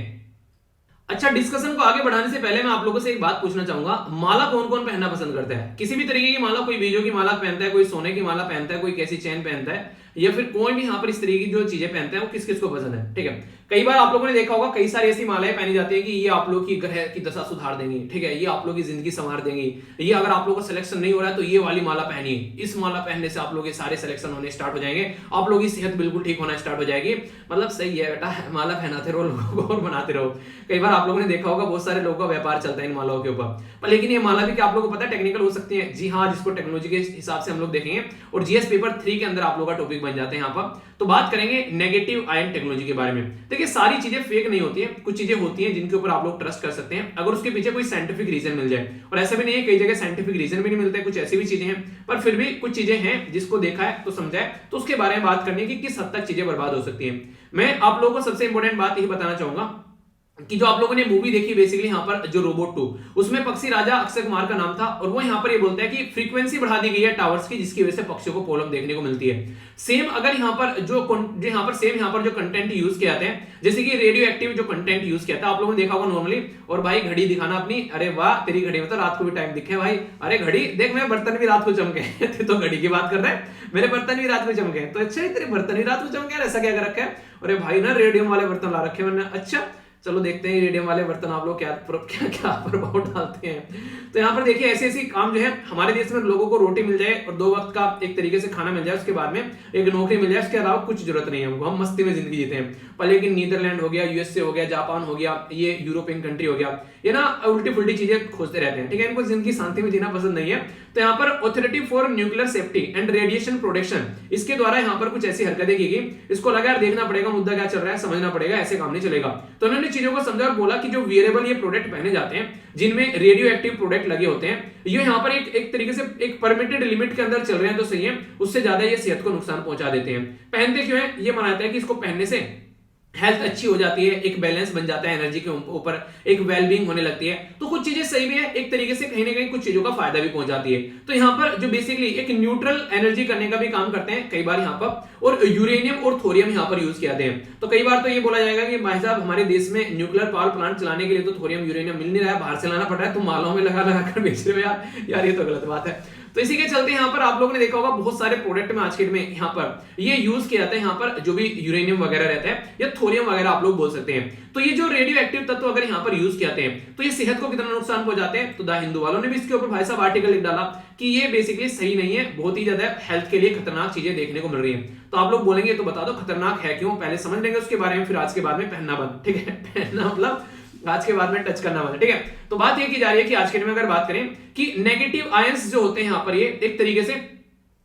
अच्छा, डिस्कशन को आगे बढ़ाने से पहले मैं आप लोगों से एक बात पूछना चाहूंगा, माला कौन कौन पहनना पसंद करता है? किसी भी तरीके की माला, कोई बीजों की माला पहनता है, कोई सोने की माला पहनता है, कोई कैसी चेन पहनता है, या फिर कोई भी यहाँ पर इस तरीके की जो चीजें पहनते हैं वो किस किस को पसंद है, ठीक है। कई बार आप लोगों ने देखा होगा कई सारी ऐसी मालाएं पहनी जाती है कि ये आप लोग की ग्रह की दशा सुधार देंगी, ठीक है, ये आप लोग की जिंदगी संवार देंगी, ये अगर आप लोगों का सिलेक्शन नहीं हो रहा है तो ये वाली माला पहनिए, इस माला पहनने से आप लोग के सारे सिलेक्शन होने स्टार्ट हो जाएंगे, आप लोग की सेहत बिल्कुल ठीक होना स्टार्ट हो जाएगी। मतलब सही है बेटा, माला पहनाते रहो, लोगों को और बनाते रहो। कई बार आप लोगों ने देखा होगा बहुत सारे लोगों का व्यापार चलता है इन मालाओं के ऊपर, पर लेकिन ये माला भी क्या आप लोगों को पता है टेक्निकल हो सकती है? जी हाँ, जिसको टेक्नोलॉजी के हिसाब से हम लोग देखेंगे और जीएस पेपर 3 के अंदर आप लोगों का टॉपिक बन जाते हैं यहाँ पर। तो बात करेंगे नेगेटिव आयन टेक्नोलॉजी के बारे में। देखिए सारी चीजें फेक नहीं होती है, कुछ चीजें होती हैं जिनके ऊपर आप लोग ट्रस्ट कर सकते हैं अगर उसके पीछे कोई साइंटिफिक रीजन मिल जाए, और ऐसा भी नहीं है, कई जगह साइंटिफिक रीजन भी नहीं मिलता है, कुछ ऐसी भी चीजें हैं, पर फिर भी कुछ चीजें हैं जिसको देखा है तो समझा है, तो उसके बारे में बात करनी कि किस हद तक चीजें बर्बाद हो सकती है। मैं आप लोगों को सबसे इंपॉर्टेंट बात यही बताना चाहूंगा कि जो आप लोगों ने मूवी देखी बेसिकली यहाँ पर जो रोबोट 2, उसमें पक्षी राजा अक्षय कुमार का नाम था, और वो यहाँ पर ये बोलता है कि फ्रीक्वेंसी बढ़ा दी गई है टावर्स की, जिसकी वजह से पक्षियों को प्रॉब्लम देखने को मिलती है। सेम अगर यहाँ पर जो कंटेंट यूज किया जाते हैं, जैसे कि रेडियो एक्टिव जो कंटेंट यूज किया था आप लोगों ने देखा होगा नॉर्मली, और भाई घड़ी दिखाना अपनी, अरे वाह तेरी घड़ी में तो रात को भी टाइम दिखे भाई, अरे घड़ी देख मेरे बर्तन भी रात को चमके तो घड़ी की बात कर रहे हैं, मेरे बर्तन भी रात को चमके, तो अच्छा तेरे बर्तन भी रात को चमके, ऐसा क्या कर रखा है? अरे भाई ना रेडियम वाले बर्तन ला रखे मैंने। अच्छा चलो देखते हैं रेडियम वाले बर्तन आप लोग क्या प्रभाव डालते हैं। तो यहाँ पर देखिए ऐसे ऐसे काम जो है हमारे देश में, लोगों को रोटी मिल जाए और 2 वक्त का एक तरीके से खाना मिल जाए, उसके बाद में एक नौकरी मिल जाए, उसके अलावा कुछ जरूरत नहीं है हमको, हम मस्ती में जिंदगी जीते हैं। पर लेकिन नीदरलैंड हो गया, यूएसए हो गया, जापान हो गया, ये यूरोपियन कंट्री हो गया, ये ना उल्टी फुल्टी चीजें खोजते रहते हैं, ठीक है, इनको जिंदगी शांति में जीना पसंद नहीं है। तो यहाँ पर authority for nuclear safety and radiation protection, इसके द्वारा यहाँ पर कुछ ऐसी हरकतें की गई, इसको लगा यार देखना पड़ेगा मुद्दा क्या चल रहा है, समझना पड़ेगा, ऐसे काम नहीं चलेगा। तो उन्होंने चीजों को समझा और बोला कि जो वियरेबल ये प्रोडक्ट पहने जाते हैं जिनमें रेडियो एक्टिव प्रोडक्ट लगे होते हैं, ये यहाँ पर एक तरीके से एक परमिटेड लिमिट के अंदर चल रहे हैं तो सही है, उससे ज्यादा ये सेहत को नुकसान पहुंचा देते हैं। पहनते क्यों है? ये माना जाता है कि इसको पहनने से हेल्थ अच्छी हो जाती है, एक बैलेंस बन जाता है एनर्जी के ऊपर, एक वेलबींग होने लगती है, तो कुछ चीजें सही भी है, एक तरीके से कहीं ना कहीं कुछ चीजों का फायदा भी पहुंच जाती है। तो यहाँ पर जो बेसिकली एक न्यूट्रल एनर्जी करने का भी काम करते हैं कई बार यहाँ पर, और यूरेनियम और थोरियम यहाँ पर यूज किए जाते हैं। तो कई बार तो ये बोला जाएगा कि भाई साहब हमारे देश में न्यूक्लियर पावर प्लांट चलाने के लिए तो थोरियम यूरेनियम मिल नहीं रहा है, बाहर से लाना पड़ रहा है, तो मालों में लगा लगा कर बेच रहे हो यार ये तो गलत बात है। तो इसी के चलते यहाँ पर आप लोगों ने देखा होगा बहुत सारे प्रोडक्ट में आज के डेट में यहाँ पर ये यूज किया जाता है, यहाँ पर जो भी यूरेनियम वगैरह रहता है या थोरियम वगैरह आप लोग बोल सकते हैं। तो ये जो रेडियो एक्टिव तत्व अगर यहाँ पर यूज किए जाते हैं तो ये सेहत को कितना नुकसान पहुंचाते हैं, तो द हिंदू वालों ने भी इसके ऊपर भाई साहब आर्टिकल लिख डाला कि ये बेसिकली सही नहीं है, बहुत ही ज्यादा हेल्थ के लिए खतरनाक चीजें देखने को मिल रही है। तो आप लोग बोलेंगे तो बता दो खतरनाक है क्यों, पहले समझ लेंगे उसके बारे में, फिर आज के बाद में पहनना बंद, ठीक है, पहनना मतलब आज के बाद में टच करना वाला, ठीक है। तो बात ये की जा रही है कि आज के दिन में अगर बात करें कि नेगेटिव आयंस जो होते हैं यहाँ पर, ये एक तरीके से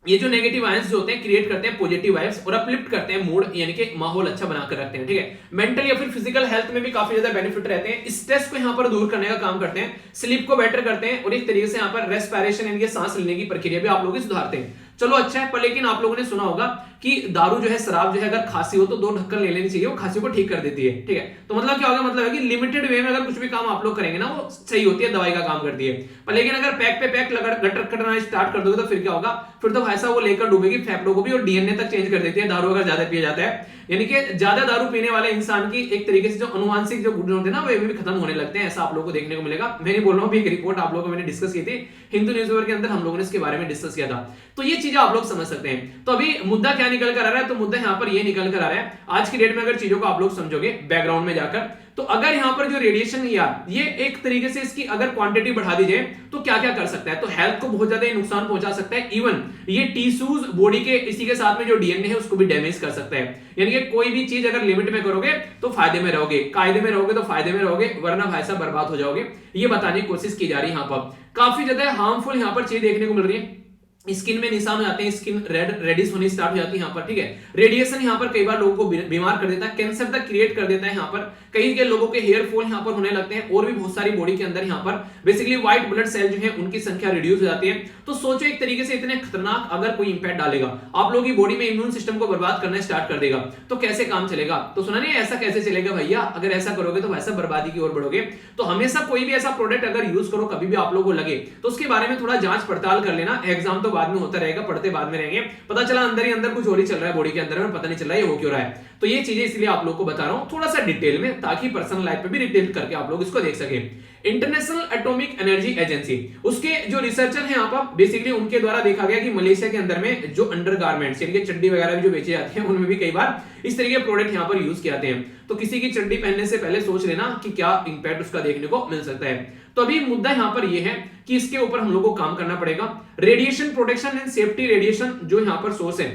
ये जो नेगेटिव आयंस जो होते हैं क्रिएट करते हैं पॉजिटिव वाइब्स और अपलिफ्ट करते हैं मूड, यानी कि माहौल अच्छा बनाकर रखते हैं, ठीक है। मेंटल या फिर फिजिकल हेल्थ में भी काफी ज्यादा बेनिफिट रहते हैं, स्ट्रेस को यहाँ पर दूर करने का काम करते हैं, स्लीप को बेटर करते हैं, और एक तरीके से यहाँ पर रेस्पिरेशन यानी कि सांस लेने की प्रक्रिया भी आप लोग सुधारते हैं। चलो अच्छा है, पर लेकिन आप लोगों ने सुना होगा कि दारू जो है, शराब जो है, अगर खांसी हो तो 2 ढक्कन ले लेनी चाहिए, वो खांसी को ठीक कर देती है, ठीक है। तो मतलब क्या होगा, मतलब है कि लिमिटेड वे में अगर कुछ भी काम आप लोग करेंगे ना वो सही होती है, दवाई का काम करती है। पर लेकिन अगर पैक पे पैक करना स्टार्ट कर दोगे तो फिर क्या होगा, फिर तो ऐसा वो लेकर डूबेगी फेफड़ों को भी और डीएनए तक चेंज कर देती है दारू अगर ज्यादा पिया जाता है। यानी कि ज्यादा दारू पीने वाले इंसान की एक तरीके से जो अनुवांशिक जो गुण होते हैं ना वो भी खत्म होने लगते हैं, ऐसा आप लोगों को देखने को मिलेगा। मैं नहीं बोल रहा हूँ, एक रिपोर्ट आप लोगों को मैंने डिस्कस की थी हिंदू न्यूज़पेपर के अंदर, हम लोगों ने इसके बारे में डिस्कस किया था। तो ये चीजें आप लोग समझ सकते हैं। तो अभी मुद्दा क्या निकल कर आ रहा है, तो मुद्दा यहाँ पर ये निकल कर आ रहा है आज की डेट में, अगर चीजों को आप लोग समझोगे बैकग्राउंड में जाकर, तो अगर यहाँ पर जो रेडिएशन या ये एक तरीके से इसकी अगर क्वांटिटी बढ़ा दी जाए तो क्या क्या कर सकता है, तो हेल्थ को बहुत ज्यादा नुकसान पहुंचा सकता है। इवन ये टिश्यूज बॉडी के इसी के साथ में जो डीएनए है उसको भी डैमेज कर सकता है। यानी कि कोई भी चीज अगर लिमिट में करोगे तो फायदे में रहोगे, कायदे में रहोगे तो फायदे में रहोगे, वरना भाई साहब बर्बाद हो जाओगे। ये बताने की कोशिश की जा रही है यहाँ पर। काफी ज्यादा हार्मफुल यहाँ पर चीज देखने को मिल रही है, स्किन में निशान हो जाते हैं, स्किन रेडिश होनी स्टार्ट हो जाती है यहाँ पर, ठीक है। रेडिएशन यहाँ पर कई बार लोगों को बीमार कर देता है, कैंसर तक क्रिएट कर देता है यहाँ पर। कई के लोगों के हेयर फॉल यहाँ पर होने लगते हैं, और भी बहुत सारी बॉडी के अंदर यहाँ पर बेसिकली व्हाइट ब्लड सेल जो है उनकी संख्या रिड्यूस हो जाती है। तो सोचो एक तरीके से इतने खतरनाक अगर कोई इंपैक्ट डालेगा, आप लोगों की बॉडी में इम्यून सिस्टम को बर्बाद करना स्टार्ट कर देगा, तो कैसे काम चलेगा। तो सुना नहीं ऐसा कैसे चलेगा भैया, अगर ऐसा करोगे तो वैसा बर्बादी की ओर बढ़ोगे। तो हमेशा कोई भी ऐसा प्रोडक्ट अगर यूज करो, कभी भी आप लोगों को लगे तो उसके बारे में थोड़ा जांच पड़ताल कर लेना। एग्जाम तो बाद में होता रहेगा, पढ़ते बाद में रहेंगे, पता चला अंदर ही अंदर कुछ और ही चल रहा है बॉडी के अंदर में, पता नहीं चल रहा है ये हो क्यों रहा है। तो ये चीजें इसलिए आप लोग को बता रहा हूं थोड़ा सा डिटेल में, ताकि पर्सनल लाइफ पे भी डिटेल करके आप लोग इसको देख सके। इंटरनेशनल एटॉमिक एनर्जी एजेंसी, उसके जो रिसर्चर हैं यहाँ पर बेसिकली उनके द्वारा देखा गया कि मलेशिया के अंदर में जो अंडरगारमेंट्स यानी कि चड्डी वगैरह भी जो बेचे जाते हैं उनमें भी कई बार इस तरीके के प्रोडक्ट यहाँ पर यूज किए जाते हैं। तो किसी की चड्डी पहनने से पहले सोच लेना कि क्या इंपैक्ट उसका देखने को मिल सकता है। तो अभी मुद्दा यहाँ पर यह है कि इसके ऊपर हम लोग को काम करना पड़ेगा। Radiation protection and safety, radiation जो यहाँ पर सोर्स है,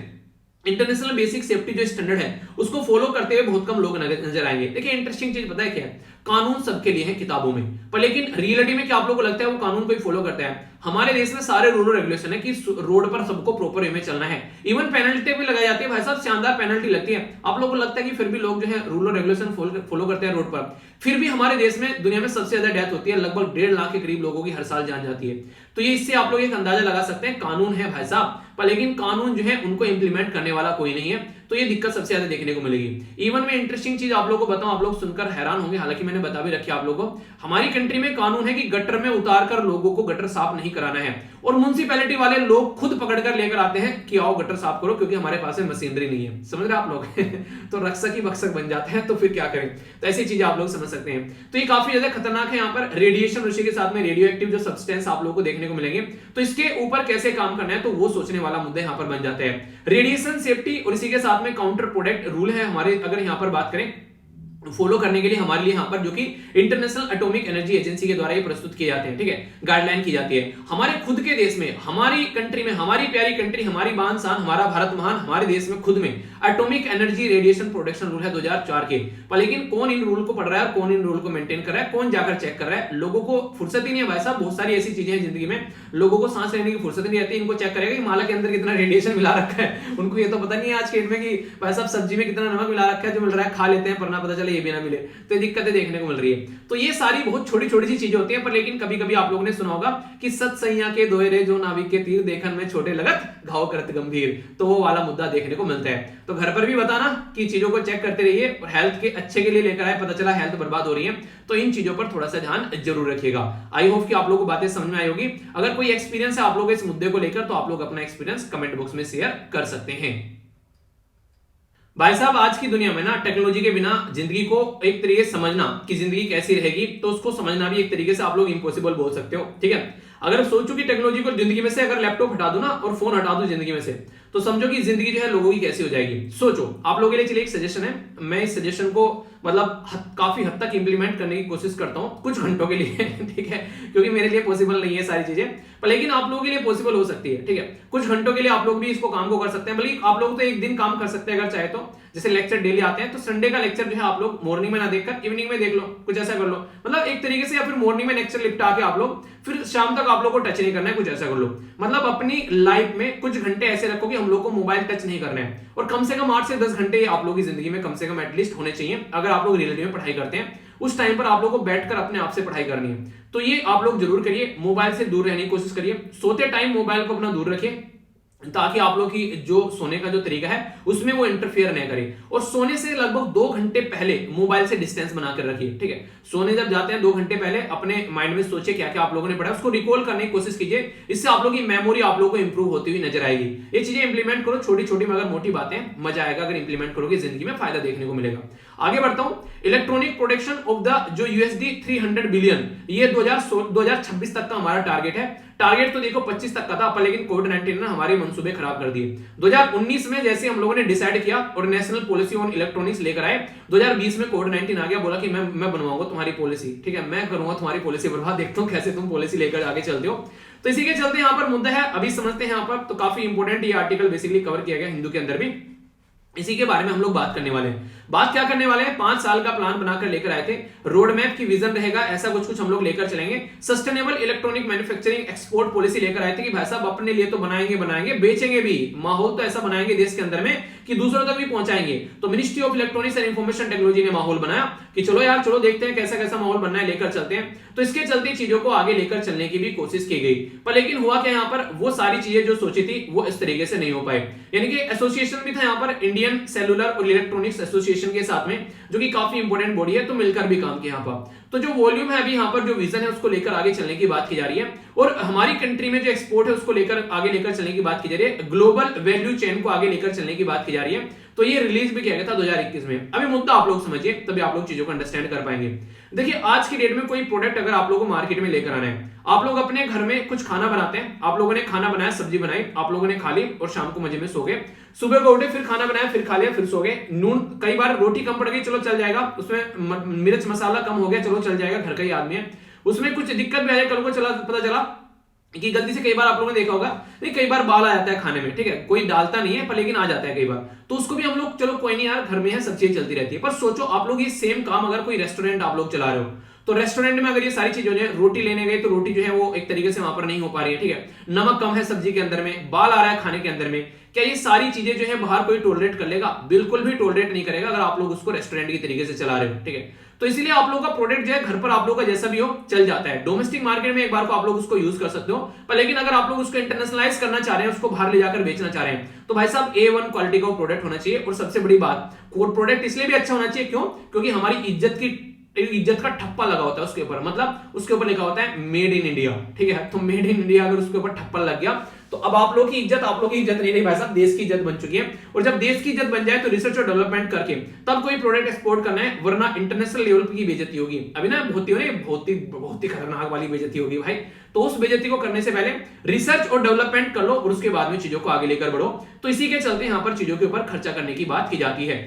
इंटरनेशनल बेसिक सेफ्टी जो स्टैंडर्ड है उसको फॉलो करते हुए बहुत कम लोग नजर आएंगे। देखिए इंटरेस्टिंग चीज पता है क्या है, कानून सबके लिए है किताबों में, पर लेकिन रियलिटी में क्या आप लोगों को लगता है वो कानून कोई फॉलो करता है? हमारे देश में सारे रूल और रेगुलेशन है कि रोड पर सबको प्रॉपर वे में चलना है, इवन पेनल्टी भी लगाई जाती है भाई साहब, शानदार पेनल्टी लगती है। आप लोगों को लगता है कि फिर भी लोग जो है रूल और रेगुलेशन फॉलो करते हैं रोड पर, फिर भी हमारे देश में दुनिया में सबसे ज्यादा डेथ होती है, लगभग 1.5 लाख के करीब लोगों की हर साल जान जाती है। तो ये इससे आप लोग एक अंदाजा लगा सकते हैं, कानून है भाई साहब, पर लेकिन कानून जो है उनको इंप्लीमेंट करने वाला कोई नहीं है, तो ये दिक्कत सबसे ज्यादा देखने को मिलेगी। इवन मैं इंटरेस्टिंग चीज आप लोगों को बताऊं, आप लोग सुनकर हैरान होंगे, हालांकि मैंने बता भी रखी है आप लोगों को, हमारी कंट्री में कानून है कि गटर में उतार कर लोगों को गटर साफ नहीं कराना है, और म्युनिसिपैलिटी वाले लोग खुद पकड़कर लेकर आते हैं कि आओ गटर साफ करो, क्योंकि हमारे पास में मशीनरी नहीं है। समझ रहे आप लोग तो रक्षक ही भक्षक बन जाते हैं, तो फिर क्या करें? तो ऐसी चीजें आप लोग समझ सकते हैं। तो ये काफी ज्यादा खतरनाक है। यहाँ पर रेडिएशन, उसी के साथ में रेडियो एक्टिव जो सब्सटेंस आप लोगों को देखने को मिलेंगे, तो इसके ऊपर कैसे काम करना है तो वो सोचने वाला मुद्दा यहाँ पर बन जाता है। रेडिएशन सेफ्टी और इसी के साथ में काउंटर प्रोडक्ट रूल है हमारे, अगर यहाँ पर बात करें फॉलो करने के लिए हमारे लिए यहाँ पर, जो कि इंटरनेशनल एटॉमिक एनर्जी एजेंसी के द्वारा ये प्रस्तुत किए जाते हैं, ठीक है, गाइडलाइन की जाती है। हमारे खुद के देश में, हमारी कंट्री में, हमारी प्यारी कंट्री, हमारी बान शान, हमारा भारत महान, हमारे देश में खुद में atomic energy radiation protection rule है 2004 के, पर लेकिन कौन इन रूल को पढ़ रहा है, कौन इन रूल को मेंटेन कर रहा है, कौन जाकर चेक कर रहा है? लोगों को फुर्सत ही नहीं है भाई साहब। बहुत सारी ऐसी चीजें हैं जिंदगी में, लोगों को सांस लेने की फुर्सत नहीं रहती, इनको चेक करेगा कि माला के अंदर कितना रेडिएशन मिला रखा है, उनको ये तो पता नहीं है आज के डेट में कि भाई साहब सब्जी में कितना नमक मिला रखा है, जो मिल रहा है खा लेते हैं, पर ना पता चले ये भी ना मिले, तो दिक्कतें देखने को मिल रही है। तो ये सारी बहुत छोटी छोटी सी चीजें होती हैं, पर लेकिन कभी कभी आप लोगों ने सुना होगा कि सत सैया के दोहरे जो नाविक के तीर, देखन में छोटे लगत घाव करत गंभीर, तो वो वाला मुद्दा देखने को मिलता है। तो घर पर भी बताना कि चीजों को चेक करते रहिए, और हेल्थ के अच्छे के लिए लेकर आए, पता चला हेल्थ बर्बाद हो रही है, तो इन चीजों पर थोड़ा सा ध्यान जरूर रखिएगा। आई होप कि आप लोगों को बातें समझ में आई होगी। अगर कोई एक्सपीरियंस है आप लोग इस मुद्दे को लेकर, तो आप लोग अपना एक्सपीरियंस कमेंट बॉक्स में शेयर कर सकते हैं। भाई साहब आज की दुनिया में ना टेक्नोलॉजी के बिना जिंदगी को एक तरीके से समझना कि जिंदगी कैसी रहेगी, तो उसको समझना भी एक तरीके से आप लोग इम्पॉसिबल बोल सकते हो, ठीक है। अगर सोचो कि टेक्नोलॉजी को जिंदगी में से अगर लैपटॉप हटा दो ना और फोन हटा दो जिंदगी में से, तो समझो कि जिंदगी जो है लोगों की कैसी हो जाएगी। सोचो, आप लोगों के लिए चलिए एक सजेशन है, मैं इस सजेशन को मतलब काफी हद तक इंप्लीमेंट करने की कोशिश करता हूं कुछ घंटों के लिए ठीक है, क्योंकि मेरे लिए पॉसिबल नहीं है सारी चीजें, पर लेकिन आप लोगों के लिए पॉसिबल हो सकती है, ठीक है। कुछ घंटों के लिए आप लोग भी इसको काम को कर सकते हैं, बल्कि आप लोग तो एक दिन काम कर सकते हैं अगर चाहे तो। जैसे लेक्चर डेली आते हैं, तो संडे का लेक्चर जो है आप लोग मॉर्निंग में ना देखकर इवनिंग में देख लो, कुछ ऐसा कर लो, मतलब एक तरीके से, या फिर मॉर्निंग में लेक्चर निपटा के आप लोग फिर शाम तक आप लोग को टच नहीं करना है, कुछ ऐसा कर लो। मतलब अपनी लाइफ में कुछ घंटे ऐसे रखो कि हम लोग को मोबाइल टच नहीं करना है, और कम से कम 8 से 10 घंटे आप लोग की जिंदगी में कम से कम एटलीस्ट होने चाहिए। अगर आप लोग रियलिटी में पढ़ाई करते हैं, उस टाइम पर आप लोग को बैठकर अपने आप से पढ़ाई करनी है, तो ये आप लोग जरूर करिए। मोबाइल से दूर रहने की कोशिश करिए, सोते टाइम मोबाइल को अपना दूर रखिए, ताकि आप लोग की जो सोने का जो तरीका है उसमें वो इंटरफेयर नहीं करे। और सोने से लगभग 2 घंटे पहले मोबाइल से डिस्टेंस बनाकर रखिए, ठीक है। सोने जब जाते हैं 2 घंटे पहले अपने माइंड में सोचिए क्या क्या आप लोगों ने पढ़ा, उसको रिकॉल करने की कोशिश कीजिए। इससे आप लोगों की मेमोरी आप लोगों को इंप्रूव होती हुई नजर आएगी। ये चीजें इंप्लीमेंट करो, छोटी छोटी मगर मोटी बातें, मजा आएगा अगर इंप्लीमेंट करोगे, जिंदगी में फायदा देखने को मिलेगा। आगे बढ़ता हूं, इलेक्ट्रॉनिक प्रोडक्शन ऑफ द जो यूएसडी 300 बिलियन, ये 2026 तक का हमारा टारगेट है। टारगेट तो देखो 25 तक का था, पर लेकिन कोविड-19 ने हमारे मंसूबे खराब कर दिए। 2019 में जैसे हम लोगों ने डिसाइड किया और नेशनल पॉलिसी ऑन इलेक्ट्रॉनिक्स लेकर आए, 2020 में कोविड-19 आ गया, बोला कि मैं बनवाऊंगा तुम्हारी पॉलिसी, ठीक है, मैं करूंगा तुम्हारी पॉलिसी बर्बाद, देखता हूं कैसे तुम पॉलिसी लेकर आगे चलते हो। तो इसी के चलते यहाँ पर मुद्दा है, अभी समझते हैं यहाँ पर। तो काफी इंपोर्टेंट ये आर्टिकल बेसिकली कवर किया गया हिंदू के अंदर भी, इसी के बारे में हम लोग बात करने वाले हैं। बात क्या करने वाले हैं, 5 साल का प्लान बनाकर लेकर आए थे, रोड मैप की विजन रहेगा, ऐसा कुछ हम लोग लेकर चलेंगे। Sustainable electronic manufacturing export policy लेकर आए थे कि भाई साहब अपने लिए तो बनाएंगे बेचेंगे भी, माहौल तो ऐसा बनाएंगे देश के अंदर में कि दूसरों तक भी पहुंचाएंगे। तो ministry of electronics and information technology ने माहौल बनाया कि चलो यार, चलो देखते हैं कैसा कैसा माहौल बनना है, लेकर चलते हैं। तो इसके चलते चीजों को आगे लेकर चलने की भी कोशिश की गई, पर लेकिन हुआ क्या, यहाँ पर वो सारी चीजें जो सोची थी वो इस तरीके से नहीं हो पाए। यानी कि एसोसिएशन भी था यहाँ पर, इंडियन सेलुलर और इलेक्ट्रॉनिक्स एसोसिएशन के साथ में, जो कि काफी इंपोर्टेंट बॉडी है, तो मिलकर भी काम किया यहाँ पर। तो जो वॉल्यूम है अभी यहाँ पर, जो विजन है उसको लेकर आगे चलने की बात की जा रही है, और हमारी कंट्री में जो एक्सपोर्ट है उसको लेकर आगे लेकर चलने की बात की जा रही है, ग्लोबल वैल्यू चेन को आगे लेकर चलने की बात की जा रही है। तो ये रिलीज भी किया गया था 2021 में। अभी मुद्दा आप लोग समझिए, तभी आप लोग चीजों को अंडरस्टैंड कर पाएंगे। देखिए आज की डेट में कोई प्रोडक्ट अगर आप लोगों को मार्केट में लेकर आना है, आप लोग अपने घर में कुछ खाना बनाते हैं, आप लोगों ने खाना बनाया, सब्जी बनाई, आप लोगों ने खा ली और शाम को मजे में सो गए, सुबह को उठे फिर खाना बनाया, फिर खा लिया, फिर सो गए, नून कई बार रोटी कम पड़ गई, चलो चल जाएगा, उसमें मिर्च मसाला कम हो गया, चलो चल जाएगा, घर का ही आदमी है, उसमें कुछ दिक्कत भी आ जाए, कल को चला पता चला कि गलती से, कई बार आप लोगों ने देखा होगा, नहीं कई बार बाल आ जाता है खाने में, ठीक है, कोई डालता नहीं है पर लेकिन आ जाता है कई बार, तो उसको भी हम लोग चलो कोई नहीं यार घर में है, सब चीज चलती रहती है। पर सोचो आप लोग ये सेम काम अगर कोई रेस्टोरेंट आप लोग चला रहे हो, तो रेस्टोरेंट में अगर ये सारी चीजें, रोटी लेने गए तो रोटी जो है वो एक तरीके से वहां पर नहीं हो पा रही है, ठीक है, नमक कम है सब्जी के अंदर में, बाल आ रहा है खाने के अंदर में, क्या ये सारी चीजें जो है बाहर कोई टॉलरेट कर लेगा? बिल्कुल भी टॉलरेट नहीं करेगा अगर आप लोग उसको रेस्टोरेंट की तरीके से चला रहे हो, ठीक है। तो इसलिए आप लोग का प्रोडक्ट जो है घर पर आप लोग का जैसा भी हो चल जाता है, डोमेस्टिक मार्केट में एक बार को आप लोग उसको यूज कर सकते हो, पर लेकिन अगर आप लोग उसको इंटरनेशनलाइज करना चाह रहे हैं, उसको बाहर ले जाकर बेचना चाह रहे हैं, तो भाई साहब A1 क्वालिटी का प्रोडक्ट होना चाहिए। और सबसे बड़ी बात, प्रोडक्ट इसलिए भी अच्छा होना चाहिए, क्यों? क्योंकि हमारी इज्जत का ठप्पा लगा होता है उसके ऊपर, मतलब उसके ऊपर लिखा होता है मेड इन इंडिया, ठीक है। तो मेड इन इंडिया अगर उसके ऊपर ठप्पा लग गया तो अब आप लोग की इज्जत, आप लोग की इज्जत नहीं रही भाई साहब, देश की इज्जत बन चुकी है। और जब देश की इज्जत बन जाए तो रिसर्च और डेवलपमेंट करके तब कोई प्रोडक्ट एक्सपोर्ट करना है, वरना इंटरनेशनल लेवल की बेइज्जती होगी। अभी ना बहुत ही खतरनाक वाली बेइज्जती होगी भाई। तो उस बेइज्जती को करने से पहले रिसर्च और डेवलपमेंट कर लो और उसके बाद में चीजों को आगे लेकर बढ़ो। तो इसी के चलते यहां पर चीजों के ऊपर खर्चा करने की बात की जाती है।